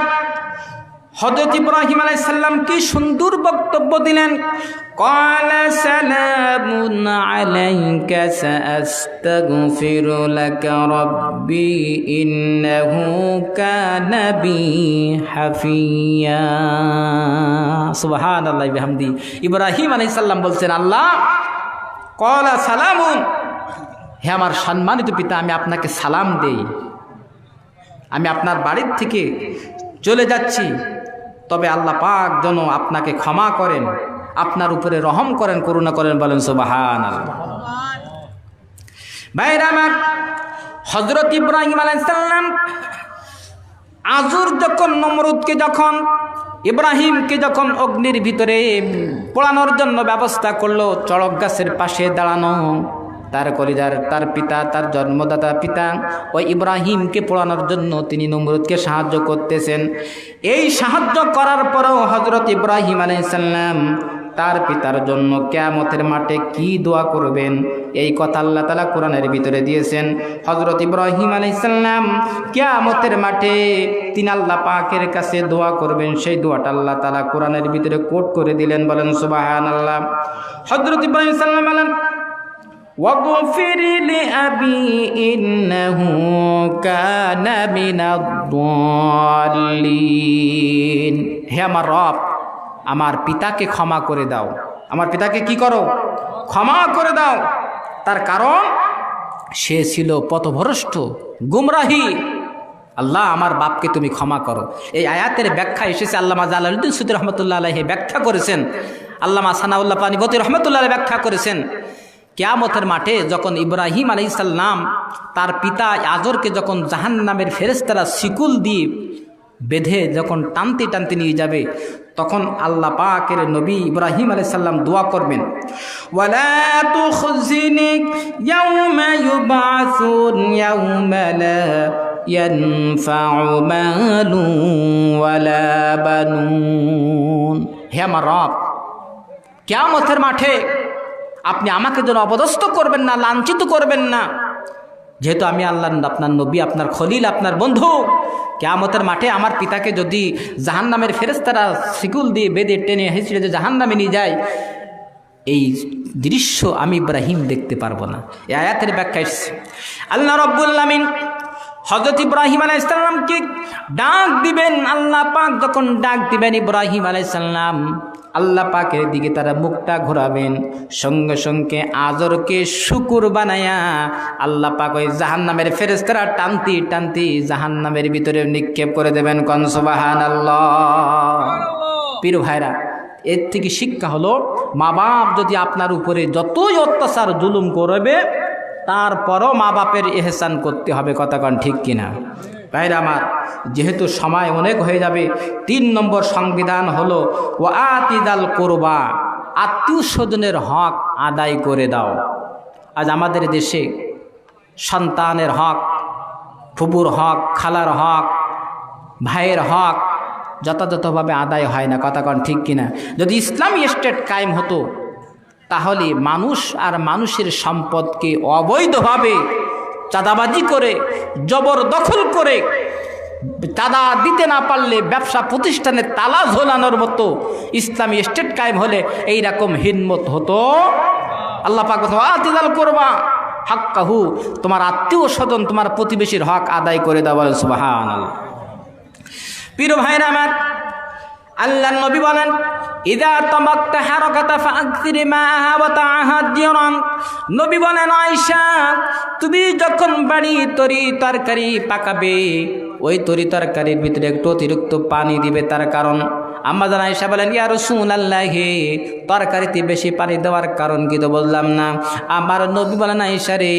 হযরত ইব্রাহিম আলাইহিস সালাম কি সুন্দর বক্তব্য দিলেন। ক্বালা সালামুন আলাইকা সাআস্তাগফিরু লাকা রাব্বি ইন্নাহু কানা বি হাফিয়া। সুবহানাল্লাহি বিহামদি। ইব্রাহিম আলাইহিস সালাম বলছেন, আল্লাহ ক্বালা সালামুন, হে আমার সম্মানিত পিতা, আমি আপনাকে সালাম দেই, আমি আপনার বাড়ির থেকে চলে যাচ্ছি, তবে আল্লাহ পাক যেন আপনাকে ক্ষমা করেন, আপনার উপরে রহম করেন, করুণা করেন। বলেন সুবহানাল্লাহ। ভাইরা আমার, হযরত ইব্রাহিম আলাইহিস সালাম আজর যখন নমরুদকে যখন ইব্রাহিমকে যখন অগ্নির ভিতরে পোড়ানোর জন্য ব্যবস্থা করলো, চড়ক গাছের পাশে দাঁড়ানো তার কলিজার তার পিতা, তার জন্মদাতা পিতা ওই ইব্রাহিমকে পোড়ানোর জন্য তিনি নমরুদকে সাহায্য করতেছেন। এই সাহায্য করার পরেও হযরত ইব্রাহিম আলাইহিস সালাম তার পিতার জন্য কিয়ামতের মাঠে কি দোয়া করবেন, এই কথা আল্লাহ তাআলা কোরআনের ভিতরে দিয়েছেন। হযরত ইব্রাহিম আলাইহিস সালাম কিয়ামতের মাঠে তিনি আল্লাহ পাকের কাছে দোয়া করবেন, সেই দোয়াটা আল্লাহ তাআলা কোরআনের ভিতরে কোট করে দিলেন। বলেন সুবহানাল্লাহ। হযরত ইব্রাহিম সাল্লাল্লাহু আলাইহি ওয়াসাল্লাম ওয়াগফির লিআবি ইন্নাহু কানা মিনাদ-দাল্লিন। হে আমার রব, আমার পিতাকে ক্ষমা করে দাও। আমার পিতাকে কি করো? ক্ষমা করে দাও। তার কারণ সে ছিল পথভ্রষ্ট, গুমরাহি। আল্লাহ আমার বাপকে তুমি ক্ষমা করো। এই আয়াতের ব্যাখ্যা এসেছে আল্লামা জালালউদ্দিন সৈয়দ রহমতুল্লাহ আলাইহি ব্যাখ্যা করেছেন, আল্লামা সানাউল্লাহ পানিপতি রহমতুল্লাহ আলাইহি ব্যাখ্যা করেছেন। কিয়ামতের মাঠে যখন ইব্রাহিম আলাইহিস সালাম তার পিতা আজরকে যখন জাহান্নামের ফেরেশতারা শিকল দিয়ে বেঁধে যখন টানতে টানতে নিয়ে যাবে, তখন আল্লাহ পাকের নবী ইব্রাহিম আলাইহিস সালাম দোয়া করবেন, ওয়ালা তুখজিনি ইয়াউমা ইউবাসুন ইয়াউমা লা ইয়ানফাউ মালুন ওয়ালা বানুন। হে আমার রব, কিয়ামতের মাঠে আপনি আমাকে যেন অপদস্থ করবেন না, লাঞ্ছিত করবেন না, যেহেতু আমি আল্লাহ আপনার নবী, আপনার খলিল, আপনার বন্ধু। কিয়ামতের মাঠে আমার পিতাকে যদি জাহান্নামের ফেরেশতারা শিকল দিয়ে বেঁধে টেনে হেঁচড়ে যে জাহান্নামে নিয়ে যায়, এই দৃশ্য আমি ইব্রাহিম দেখতে পারবো না। এই আয়াতের ব্যাখ্যা এসেছে আল্লাহ রাব্বুল আলামিন হযরত ইব্রাহিম আলাইহিস সালামকে ডাক দিবেন। আল্লাহ পাক যখন ডাক দিবেন ইব্রাহিম আলাইহিস সালাম, আল্লাহ পাকের দিকে তারা মুখটা ঘোরাবেন, সঙ্গে সঙ্গে আজরকে শুকুর বানায়া আল্লাহ পাক ওই জাহান্নামের ফেরেশতারা টানতি টানতি জাহান্নামের ভিতরে নিক্ষেপ করে দেবেন। কোন সুবহানাল্লাহ। পীর ভাইরা, এর থেকে শিক্ষা হলো, মা বাপ যদি আপনার উপরে যতই অত্যাচার জুলুম করবে, তারপরও মা বাপের ইহসান করতে হবে। কথা কন ঠিক কিনা? ভাইরা আমার, যেহেতু সময় অনেক হয়ে যাবে, 3 নম্বর সংবিধান হলো ওয়া আতিদাল কুরবা, আত্মীয় স্বজনের হক আদায় করে দাও। আজ আমাদের দেশে সন্তানের হক, ফুপুর হক, খালার হক, ভাইয়ের হক যথাযথভাবে আদায় হয় না। কথা কন ঠিক কিনা? যদি ইসলামী স্টেট কায়েম হতো, তাহলে মানুষ আর মানুষের সম্পদকে অবৈধভাবে চাঁদাবাজি করে, জবরদখল করে, চাঁদা দিতে না পারলে ব্যবসা প্রতিষ্ঠানে তালা ঝোলানোর মতো ইসলামী স্টেট কায়েম হলে এই রকম হিম্মত হতো। আল্লাহ পাক আতিদাল করবা হাক্কাহু, তোমার আত্মীয় স্বজন, তোমার প্রতিবেশীর হক আদায় করে দাও। বলেন সুবহানাল্লাহ। প্রিয় ভাইরা আমার, আল্লাহ নবী বলেন, ইদা তামাক্তা হারাকাতা ফাআকসির মাহা ওয়া তাআহাদ জিরান। নবী বলেন, আয়েশা, তুমি যখন বাড়ি তরি তরকারি পাকাবে, ওই তরি তরকারির ভিতরে একটু অতিরিক্ত পানি দিবে। তার কারণ আম্মা জান আয়েশা বলেন, ইয়া রাসূলুল্লাহ, তরকারিতে বেশি পানি দেওয়ার কারণ কি? তো বললাম না। আমার নবী বলেন, আয়েশা রে,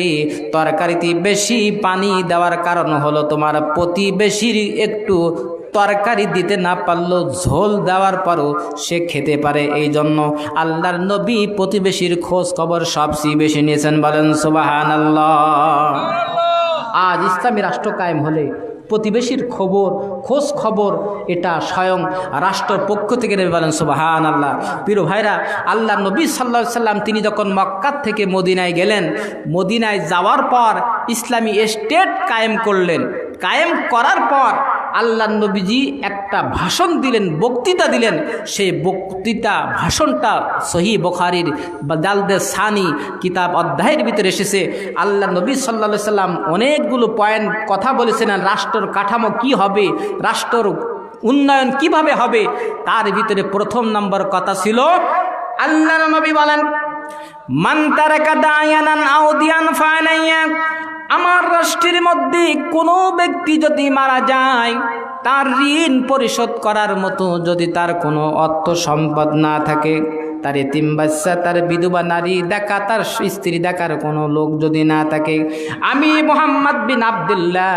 তরকারিতে বেশি পানি দেওয়ার কারণ হলো তোমার প্রতিবেশীর একটু তরকারি দিতে না পারলেও ঝোল দেওয়ার পরও সে খেতে পারে। এই জন্য আল্লাহর নবী প্রতিবেশীর খোঁজ খবর সবচেয়ে বেশি নিয়েছেন। বলেন সুবহানাল্লাহ। আজ ইসলামী রাষ্ট্র কায়েম হলে প্রতিবেশীর খোঁজ খবর এটা স্বয়ং রাষ্ট্রের পক্ষ থেকে নেবে। বলেন সুবহানাল্লাহ। প্রিয় ভাইরা, আল্লাহ নবী সাল্লাল্লাহু আলাইহি সাল্লাম তিনি যখন মক্কা থেকে মদিনায় গেলেন, মদিনায় যাওয়ার পর ইসলামী স্টেট কায়েম করলেন। কায়েম করার পর আল্লাহ নবীজি একটা ভাষণ দিলেন, বক্তৃতা দিলেন। সেই বক্তৃতা ভাষণটা সহিহ বুখারীর জালদে সানি কিতাব অধ্যায়ের ভিতরে এসেছে। আল্লাহ নবী সাল্লাল্লাহু আলাইহি সাল্লাম অনেকগুলো পয়েন্ট কথা বলেছেন, রাষ্ট্রের কাঠামো কি হবে, রাষ্ট্রের উন্নয়ন কিভাবে হবে। তার ভিতরে 1 নম্বর কথা ছিল, আল্লাহ নবী বলেন, মান তারাকা দায়ানান আও দিয়ান ফালাইয়া, আমার রাষ্ট্রের মধ্যে কোনো ব্যক্তি যদি মারা যায়, তার ঋণ পরিশোধ করার মতো যদি তার কোনো অর্থ সম্পদ না থাকে, তার এতিম বাচ্চা, তার বিধবা নারী দেখা, তার স্ত্রী দেখার কোনো লোক যদি না থাকে, আমি মুহাম্মদ বিন আব্দুল্লাহ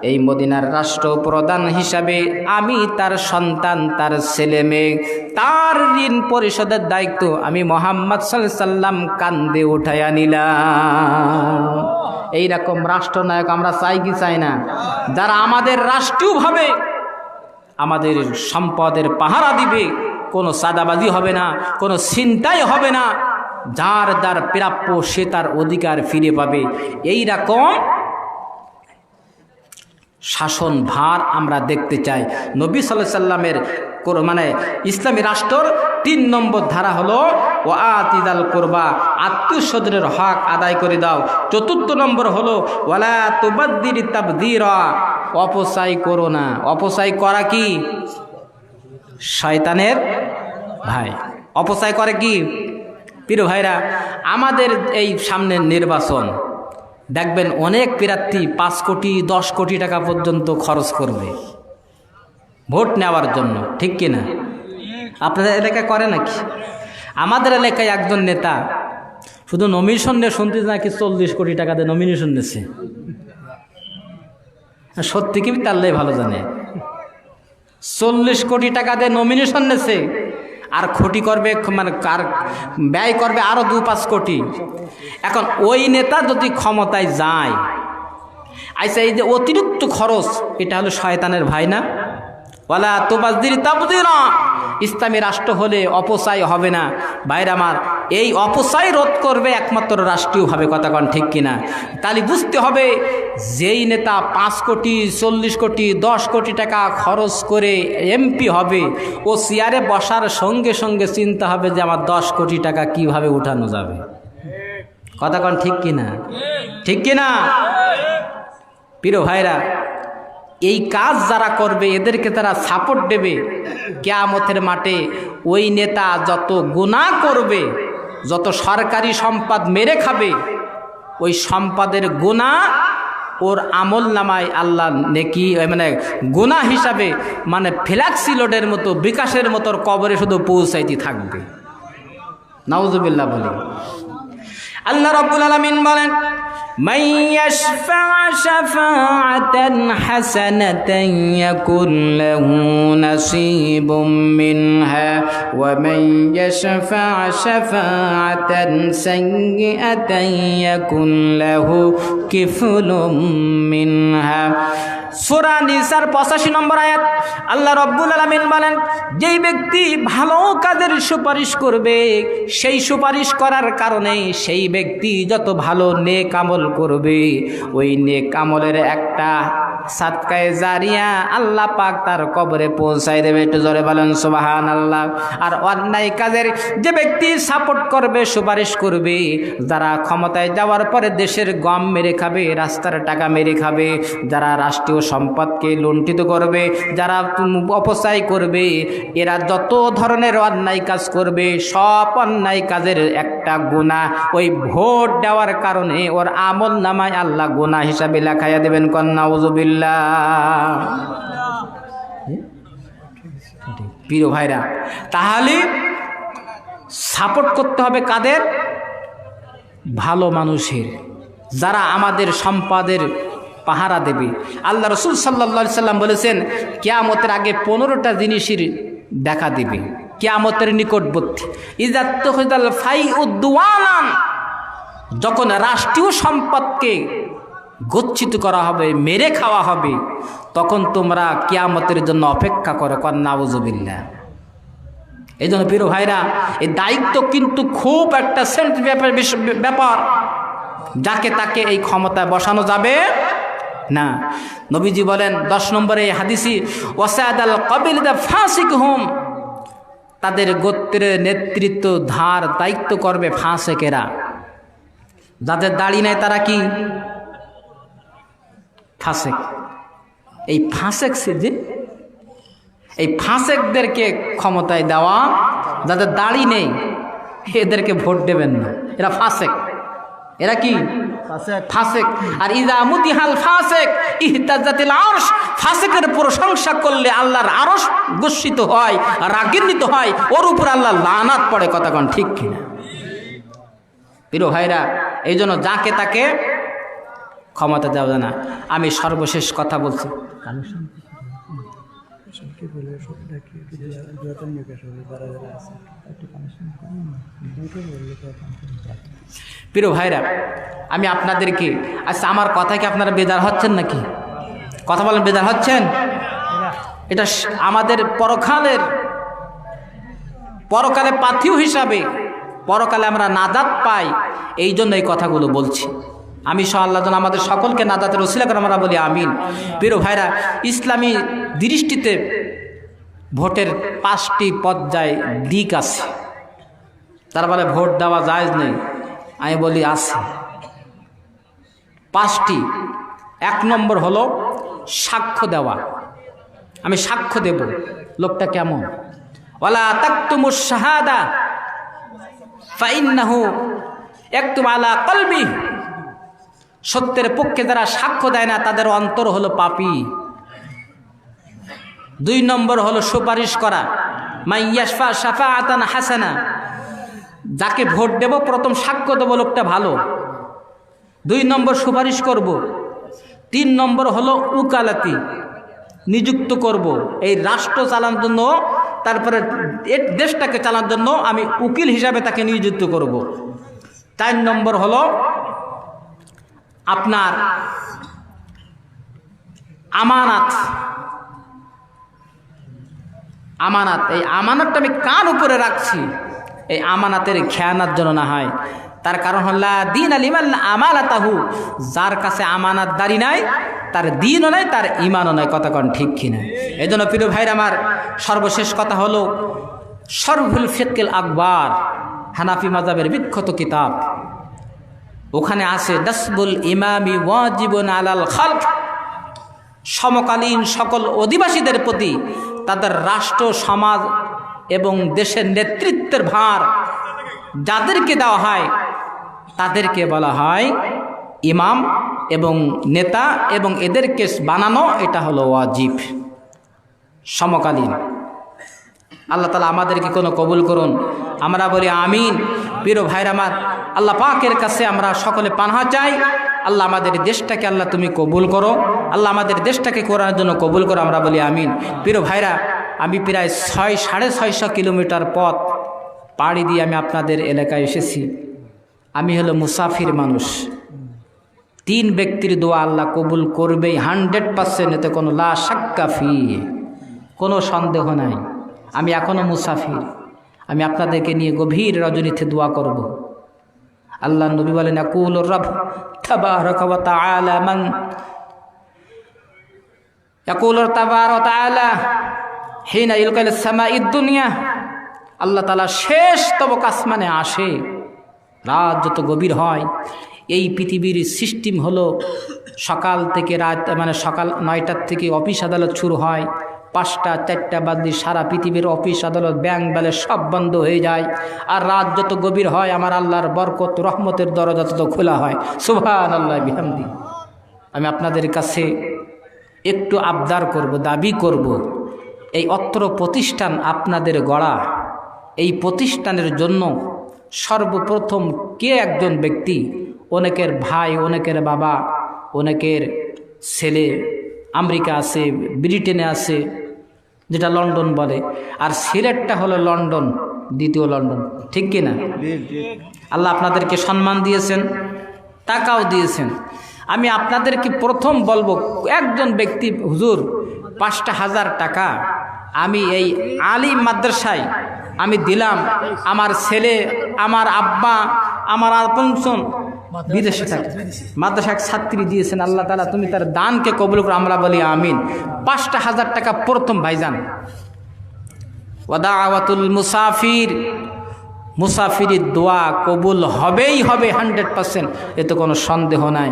এই মদিনার রাষ্ট্রপ্রধান হিসাবে আমি তার সন্তান, তার ছেলে মেয়ে, তার ঋণ পরিশোধের দায়িত্ব আমি মুহাম্মদ সাল্লাল্লাহু আলাইহি সাল্লাম কাঁধে উঠাইয়া নিলাম। এইরকম রাষ্ট্রনায়ক আমরা চাই কি চাই না? যারা আমাদের রাষ্ট্রীয়ভাবে আমাদের সম্পদের পাহারা দিবে, কোনো সাদাবাজি হবে না, কোনো ছিনতাই হবে না, যার যার প্রাপ্য সে তার অধিকার ফিরে পাবে। এই রকম শাসন ভার আমরা দেখতে চাই। নবী সাল্লাল্লাহু আলাইহি সাল্লামের মানে ইসলামী রাষ্ট্রের 3 নম্বর ধারা হলো ওয়া আতিদাল কুরবা, আত্মীয় স্বজনের হক আদায় করে দাও। 4 নম্বর হলো ওয়ালা তুবাদ্দির তাবদীরা, অপচয় করো না। অপচয় করা কি? শয়তানের ভাই। অপচয় করে কি? প্রিয় ভাইরা, আমাদের এই সামনের নির্বাচন দেখবেন অনেক প্রার্থী 5 কোটি 10 কোটি টাকা পর্যন্ত খরচ করবে ভোট নেওয়ার জন্য, ঠিক কিনা? আপনাদের এলাকায় করে নাকি? আমাদের এলাকায় একজন নেতা শুধু নমিনেশন নিয়ে শুনতে নাকি 40 কোটি টাকা দিয়ে নমিনেশন নিচ্ছে। সত্যি কি তাহলেই ভালো জানে, 40 কোটি টাকা দিয়ে নমিনেশন নিচ্ছে, আর ক্ষতি করবে মানে আর ব্যয় করবে আরো 2-5 কোটি। এখন ওই নেতা যদি ক্ষমতায় যায়, আচ্ছা এই যে অতিরিক্ত খরচ, এটা হলো শয়তানের ভাই না? ওয়ালা তুবাযজির তাবযীরা। ইসলামী রাষ্ট্র হলে অপচয় হবে না। ভাইরা আমার, এই অপচয় রোধ করবে একমাত্র রাষ্ট্রীয়ভাবে, কথা কন ঠিক কিনা? তাহলে বুঝতে হবে, যেই নেতা 5 কোটি 40 কোটি 10 কোটি টাকা খরচ করে এমপি হবে, ও চেয়ারে বসার সঙ্গে সঙ্গে চিন্তা হবে যে আমার 10 কোটি টাকা কিভাবে উঠানো যাবে, কথা কন ঠিক কিনা? ঠিক কিনা প্রিয় ভাইরা? এই কাজ যারা করবে এদেরকে তারা সাপোর্ট দেবে। কিয়ামতের মাঠে ওই নেতা যত গুনাহ করবে, যত সরকারি সম্পদ মেরে খাবে, ওই সম্পদের গুনাহ ওর আমল নামায় আল্লাহ নেকি মানে গুনাহ হিসাবে মানে ফ্ল্যাক্সি লোডের মতো, বিকাশের মতো কবরে শুধু পৌঁছাইতে থাকবে। নাউজুবিল্লাহ বলি। আল্লাহ রাব্বুল আলামিন বলেন, মান ইয়াশফা শাফাআতান হাসানাতান ইয়াকুন লাহু নাসীবুম মিনহা ওয়া মান ইয়াশফা শাফাআতান সাইয়্যাতান ইয়াকুন লাহু কিফলুম মিনহা। সূরা নিসার 85 নম্বর আয়াত। আল্লাহ রাব্বুল আলামিন বলেন, যেই ব্যক্তি ভালো কাজের সুপারিশ করবে, সেই সুপারিশ করার কারণে সেই ব্যক্তি যত ভালো নেক আমল করবে, ওই নেক আমলের একটা সাদকায়ে জারিয়া আল্লাহ পাক তার কবরে পৌঁছায় দেবে। একটু জোরে বলেন সুবহানাল্লাহ। আর অন্যায় কাজের যে ব্যক্তি সাপোর্ট করবে, সুপারিশ করবে, যারা ক্ষমতায় যাওয়ার পরে দেশের গম মেরে খাবে, রাস্তার টাকা মেরে খাবে, যারা রাষ্ট্রীয় সম্পদকে লুণ্ঠিত করবে, যারা অপচয় করবে, এরা যত ধরনের অন্যায় কাজ করবে, সব অন্যায় কাজের একটা গুনাহ ওই ভোট দেওয়ার কারণে ওর আমল নামায় আল্লাহ গুনাহ হিসাবে লেখাইয়া দেবেন। কন্যা উযুবিল্লাহ। প্রিয় ভাইরা, তাহলে সাপোর্ট করতে হবে কাদের? ভালো মানুষের, যারা আমাদের সম্পদের পাহারা দেবে। আল্লাহ রাসূল সাল্লাল্লাহু আলাইহি সাল্লাম বলেছেন, কিয়ামতের আগে 15টা জিনিসের দেখা দিবে, কিয়ামতের নিকটবর্তী। ইযাত্তাখিযাল ফাইউদ্দওয়ানান, যখন রাষ্ট্রীয় সম্পদকে গচ্ছিত করা হবে, মেরে খাওয়া হবে, তখন তোমরা কিয়ামতের জন্য অপেক্ষা করো। কন্যা নাউজুবিল্লাহ। এই জন্য প্রিয় ভাইরা, এই দায়িত্ব কিন্তু খুব একটা সেন্সিটিভ ব্যাপার, যাকে তাকে এই ক্ষমতায় বসানো যাবে না। নবীজি বলেন 10 নম্বরে হাদিসি, ওয়াসাদাল কাবিলদা ফাসিকহুম, তাদের গোত্রের নেতৃত্ব ধার দায়িত্ব করবে ফাসিকেরা। যাদের দাড়ি নাই তারা কি? ফাসিক। এই ফাসিক যে এই ফাসিকদেরকে ক্ষমতায় দেওয়া, যাদের দাড়ি নেই এদেরকে ভোট দেবেন না, এরা ফাসিক। এরা কি? ফাসিক। আর ইযা মুদিহাল ফাসিক ইহতাজাতিল আরশ, ফাসিকের প্রশংসা করলে আল্লাহর আরশ গর্ষিত হয়, রাগান্বিত হয়, ওর উপর আল্লাহ লানাত পড়ে। কথা কোন ঠিক কিনা প্রিয় ভাইরা? এই জন্য যাকে তাকে ক্ষমতা দেওয়া না। আমি সর্বশেষ কথা বলছি, প্রিয় ভাইরা, আমি আপনাদেরকে আচ্ছা, আমার কথা কি আপনারা বেজার হচ্ছেন নাকি? কথা বলেন, বেজার হচ্ছেন? এটা আমাদের পরকালে পাথেয় হিসাবে, পরকালে আমরা নাজাত পাই, এই জন্য এই কথাগুলো বলছি। আমি সহ আল্লাহ যেন আমাদের সকলকে নাজাতের ওসিলা করে আমরা বলি আমিন। প্রিয় ভাইরা, ইসলামী দৃষ্টিতে ভোটের 5টি পর্যায় দিক আছে। তার বলে ভোট দেওয়া জায়েজ নেই, আমি বলি আছে 5টি। 1 নম্বর হলো সাক্ষ্য দেওয়া। আমি সাক্ষ্য দেব লোকটা কেমন। ওয়ালা তাকতুমুশ শাহাদা ফাইন্নাহু ইয়াকতুবু আলা কলবি, সত্যের পক্ষে যারা সাক্ষ্য দেয় না তাদের অন্তর হলো পাপী। 2 নম্বর হলো সুপারিশ করা। মান ইয়াশফা শাফাআতান হাসানা, যাকে ভোট দেব প্রথম সাক্ষ্য দেবো লোকটা ভালো, 2 নম্বর সুপারিশ করব, 3 নম্বর হলো উকালাতি নিযুক্ত করব, এই রাষ্ট্র চালানোর জন্য, তারপরে দেশটাকে চালানোর জন্য আমি উকিল হিসাবে তাকে নিযুক্ত করব। 4 নম্বর হলো আপনার আমানত। আমানত, এই আমানতটা আমি কার উপরে রাখছি, এই আমানাতের খেয়ানার জন্য না হয়। তার কারণ হল দিন আলিমান আমালাতাহু, যার কাছে আমানাতদারি নাই তার দিনও নাই, তার ইমানও নাই। কথা কোন ঠিক কিনা? এই জন্য প্রিয় ভাইরা আমার, সর্বশেষ কথা হলো শরহুল ফিকহিল আকবার, হানাফি মাযহাবের বিখ্যাত কিতাব। ওখানে আছে নাসবুল ইমামি ওয়াজিবুন আলাল খালক, সমকালীন সকল অধিবাসীদের প্রতি তাদের রাষ্ট্র, সমাজ এবং দেশের নেতৃত্বের ভার যাদেরকে দেওয়া হয় তাদেরকে বলা হয় ইমাম এবং নেতা, এবং এদেরকে বানানো এটা হলো ওয়াজিব সমকালীন। আল্লাহ তাআলা আমাদেরকে কোনো কবুল করুন, আমরা বলি আমিন। প্রিয় ভাইরা আমার, আল্লাহ পাকের কাছে আমরা সকলে পানাহ চাই। আল্লাহ আমাদের দেশটাকে আল্লাহ তুমি কবুল করো, আল্লাহ আমাদের দেশটাকে কোরআনের জন্য কবুল করো, আমরা বলি আমিন। প্রিয় ভাইরা, আমি প্রায় 650 কিলোমিটার পথ পাড়ি দিয়ে আমি আপনাদের এলাকায় এসেছি। আমি হলো মুসাফির মানুষ। 3 ব্যক্তির দোয়া আল্লাহ কবুল করবেই 100%, এতে কোনো লা শাক্কা ফি, কোনো সন্দেহ নাই। আমি এখনও মুসাফির, আমি আপনাদেরকে নিয়ে গভীর রজনীতে দোয়া করব। আল্লাহ নবী বলেন ইয়াকুলু রাbb তাবারাকা ওয়া তাআলা মান ইয়াকুলু তাবারাকা ওয়া তাআলা হিনা ইলকাল সামাঈদ দুনিয়া, আল্লাহ তাআলা শেষ তবক আসমানে আসে, রাত যত গভীর হয়। এই পৃথিবীর সিস্টেম হলো সকাল থেকে রাত, মানে সকাল 9টার থেকে অফিস আদালত শুরু হয়, 5টা 4টা বাজে সারা পৃথিবীর অফিস আদালত ব্যাংক ব্যালেন্স সব বন্ধ হয়ে যায়। আর রাত যত গভীর হয় আমার আল্লাহর বরকত রহমতের দরজা তত খোলা হয়। সুবহানাল্লাহ বিহামদি। আমি আপনাদের কাছে একটু আবদার করব, দাবি করব, এই অত্র প্রতিষ্ঠান আপনাদের গড়া, এই প্রতিষ্ঠানের জন্য সর্বপ্রথম কে একজন ব্যক্তি, অনেকের ভাই, অনেকের বাবা, অনেকের ছেলে আমেরিকা আছে, ব্রিটেনে আছে, যেটা লন্ডন বলে, আর সিলেটটা হলো লন্ডন, দ্বিতীয় লন্ডন, ঠিক কিনা? আল্লাহ আপনাদেরকে সম্মান দিয়েছেন, টাকাও দিয়েছেন। আমি আপনাদেরকে প্রথম বলবো, একজন ব্যক্তি হুজুর 5,000 টাকা আমি এই আলিম মাদ্রাসায় আমি দিলাম, আমার ছেলে, আমার আব্বা, আমার আপনজন বিদেশে থাকে, মাদ্রাসা ছাত্রী দিয়েছেন, আল্লাহ তাআলা তুমি তার দানকে কবুল করো, আমরা বলি আমিন। 5,000 টাকা প্রথম ভাইজান। ওয়া দাওয়াতুল মুসাফির, মুসাফিরের দোয়া কবুল হবেই হবে 100%, এতে কোনো সন্দেহ নাই।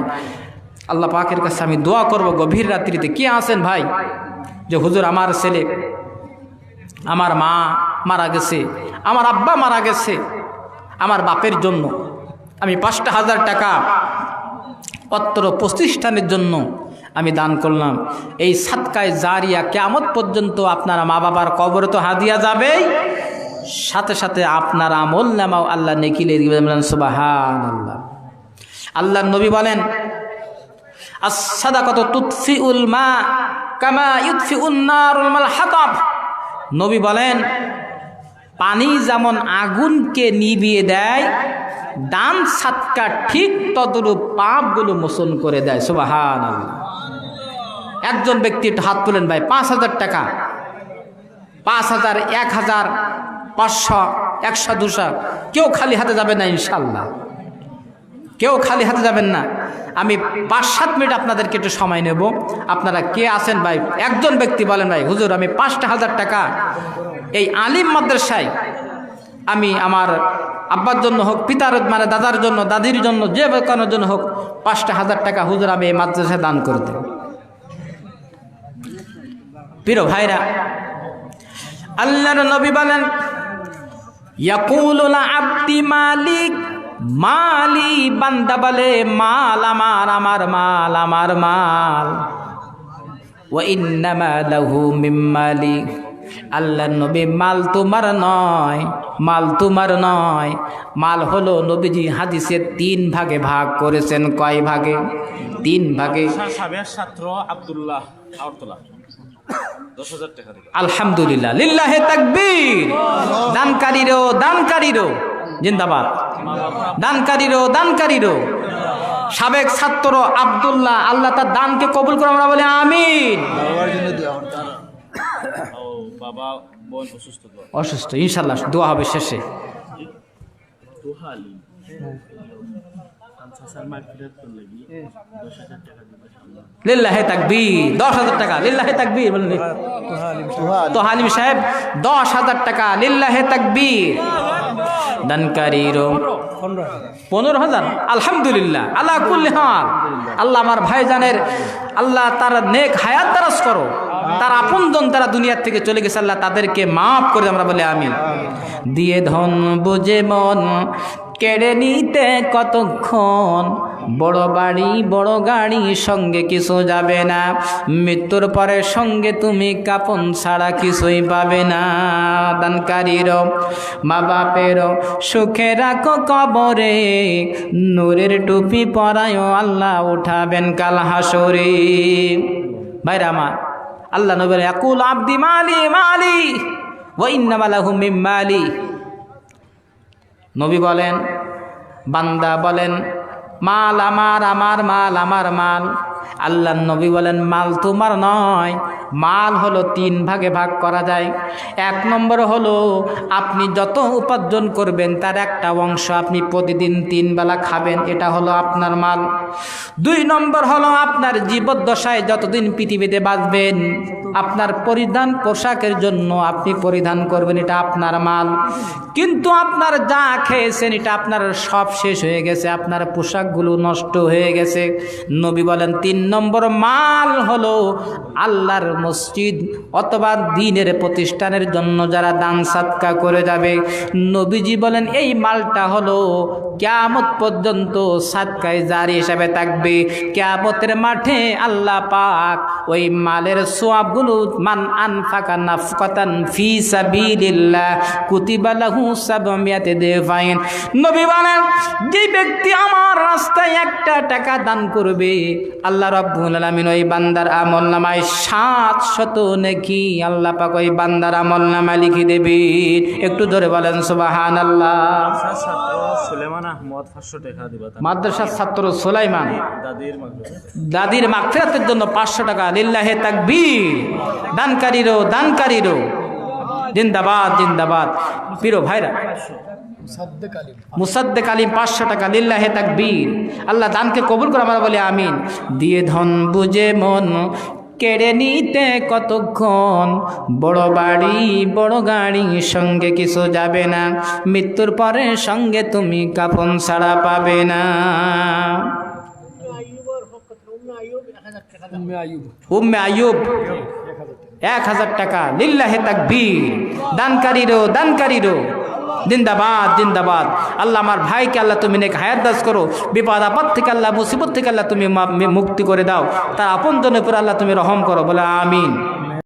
আল্লাহ পাকের কাছে আমি দোয়া করব গভীর রাত্রিতে। কে আছেন ভাই যে হুজুর আমার ছেলে, আমার মা মারা গেছে, আমার আব্বা মারা গেছে, আমার বাপের জন্য আমি 5,000 টাকা অত্র প্রতিষ্ঠানের জন্য আমি দান করলাম। এই সাদকায়ে জারিয়া কিয়ামত পর্যন্ত আপনার মা বাবার কবরে তো হাদিয়া যাবেই, সাথে সাথে আপনার আমল নামাও আল্লাহ নেকি লিখে দিবেন। সুবহানাল্লাহ। আল্লাহর নবী বলেন আস-সাদাকাতু তুতফিউল মা কামা ইউতফিউন নারুল মালহাতাব। নবী বলেন পানি যেমন আগুনকে নিভিয়ে দেয়, দান সাদকা ঠিক তদরূপ পাপগুলো মোচন করে দেয়। সুবহানাল্লাহ। একজন ব্যক্তি একটু হাত তুলেন ভাই, 5,000 টাকা, 5,000, 1,000, 500, 100, 200, কেউ খালি হাতে যাবে না ইনশাল্লাহ, কেউ খালি হাতে যাবেন না। আমি 5-7 মিনিট আপনাদেরকে একটু সময় নেব। আপনারা কে আছেন ভাই? একজন ব্যক্তি বলেন ভাই হুজুর আমি 5,000 টাকা এই আলিম মাদ্রাসায় আমি আমার আব্বার জন্য হোক, পিতার মানে দাদার জন্য, দাদির জন্য, যে কারোর জন্য হোক, 5,000 টাকা হুজুর আমি এই মাদ্রাসায় দান করে দেব। প্রিয় ভাইরা, আল্লাহর নবী বলেন ইয়াকুলুল আব্দি মালিক, মালি, বান্দা বলে মাল আমার, আমার মাল, আমার মাল। ওয়া ইন্নামা লাহু মিন মালি, আল্লাহর নবী মাল তোমার নয়, মাল তোমার নয়, মাল হলো নবীজি হাদিসে 3 ভাগে ভাগ করেছেন। কয় ভাগে? 3 ভাগে। সাবেক ছাত্র আব্দুল্লাহ আওরতলা 10,000 টাকা দিল। আলহামদুলিল্লাহ, লিল্লাহে তাকবীর। দানকারীরও দানকারীরও জিন্দাবাদ, দানকারীরও দানকারীরও। সাবেক ছাত্র আব্দুল্লাহ, আল্লাহ তার দানকে কবুল করে, আমরা বলি আমিন। ও বাবা বোন অসুস্থ তো, অসুস্থ, ইনশাল্লাহ দোয়া হবে শেষে। দুহালি আনসার মাগফিরাত করলে 10,000 টাকা দিবে সামনে। লিল্লাহে তাকবীর, 10,000 টাকা। লিল্লাহে তাকবীর বলেন তো হালিম সাহেব, 10,000 টাকা। লিল্লাহে তাকবীর। দানকারীরও 15,000। আলহামদুলিল্লাহ, আল্লাহ কুল্লি হাল। আল্লাহ আমার ভাইজানের, আল্লাহ তার নেক হায়াত দারাজ করো। তার আপনজন তারা দুনিয়ার থেকে চলে গেছে, আল্লাহ তাদেরকে মাফ করে, আমরা বলে আমিন। দিয়ে ধন বুঝে মন কেড়ে নিতে কতক্ষণ, বড় বাড়ি বড় গাড়ি সঙ্গে কিছু যাবে না, মৃত্যুর পরে সঙ্গে তুমি কাপন ছাড়া কিছুই পাবে না। দানকারীরও মা বাপেরও সুখে রাখো কবরে, নূরের টুপি পরায়ও আল্লাহ উঠাবেন কাল হাসরে। ভাইরা আমার, আল্লাহ নবী বলেন ইয়াকুল আব্দি মালি মালি ওয়া ইন্নামা লাহু মিন মালি। নবী বলেন, বান্দা বলেন মাল আমার, আমার মাল, আমার মাল। আল্লাহ নবী বলেন মাল তোমার নয়, মাল হলো 3 ভাগে ভাগ করা যায়। 1 নম্বর হলো আপনি যত উপার্জন করবেন তার একটা অংশ আপনি প্রতিদিন 3 বেলা খাবেন, এটা হলো আপনার মাল। 2 নম্বর হলো আপনার জীবদ্দশায় যতদিন পৃথিবীতে বাঁচবেন আপনার পরিধান পোশাকের জন্য আপনি পরিধান করবেন, এটা আপনার মাল। কিন্তু আপনার যা খেয়েছেন এটা আপনার সব শেষ হয়ে গেছে, আপনার পোশাকগুলো নষ্ট হয়ে গেছে। নবী বলেন 3 নম্বর মাল হলো আল্লাহর মসজিদ অথবা দ্বীনের প্রতিষ্ঠানের জন্য যারা দান সাদকা করে যাবে। নবীজি বলেন এই মালটা হলো কিয়ামত পর্যন্ত সাদকায়ে জারি হিসাবে থাকবে। কিয়ামতের মাঠে আল্লাহ পাক ওই মালের সওয়াবগুলো মান আনফাকা নাফকাতান ফি সাবিলিল্লাহ কুতিবা লাহু 700 দিরহাম। নবী বলেন যে ব্যক্তি আমার রাস্তায় 1টা টাকা দান করবে আল্লাহ রাব্বুল আলামিন ওই বান্দার আমলনামায় 700 নেকি আল্লাহ পাক ওই বান্দার আমলনামায় লিখে দেবে। একটু জোরে বলেন সুবহানাল্লাহ। ছাত্র সুলেমান আহমদ 500 টাকা দিবা। মাদ্রাসার ছাত্র সুলাইমান, দাদির মাগফিরাতের জন্য 500 টাকা। লিল্লাহে তাকবীর। দানকারীরও দানকারীরও জিন্দাবাদ জিন্দাবাদ। প্রিয় ভাইরা, মুসাদ্দেক আলিম 500 টাকা। লিল্লাহে তাকবীর। আল্লাহ দানকে কবুল করে, আমরা বলি আমিন। দিয়ে ধন বুঝে মন কেড়ে নিতে কতক্ষণ, বড় বাড়ি বড় গাড়ি সঙ্গে কিছু যাবে না, মৃত্যুর পরে সঙ্গে তুমি কাফন ছাড়া পাবে না। উম্মে আইয়ুব 1000 টাকা। লিল্লাহে তাকবীর। দানকারীরও দানকারীরও জিন্দাবাদ জিন্দাবাদ। আল্লাহ আমার ভাইকে আল্লাহ তুমি নেক হায়াত দাস করো, বিপদ আপদ থেকে আল্লাহ মুসিবত থেকে আল্লাহ তুমি মুক্তি করে দাও, তার আপনজনের উপর আল্লাহ তুমি রহম করো, বলে আমিন।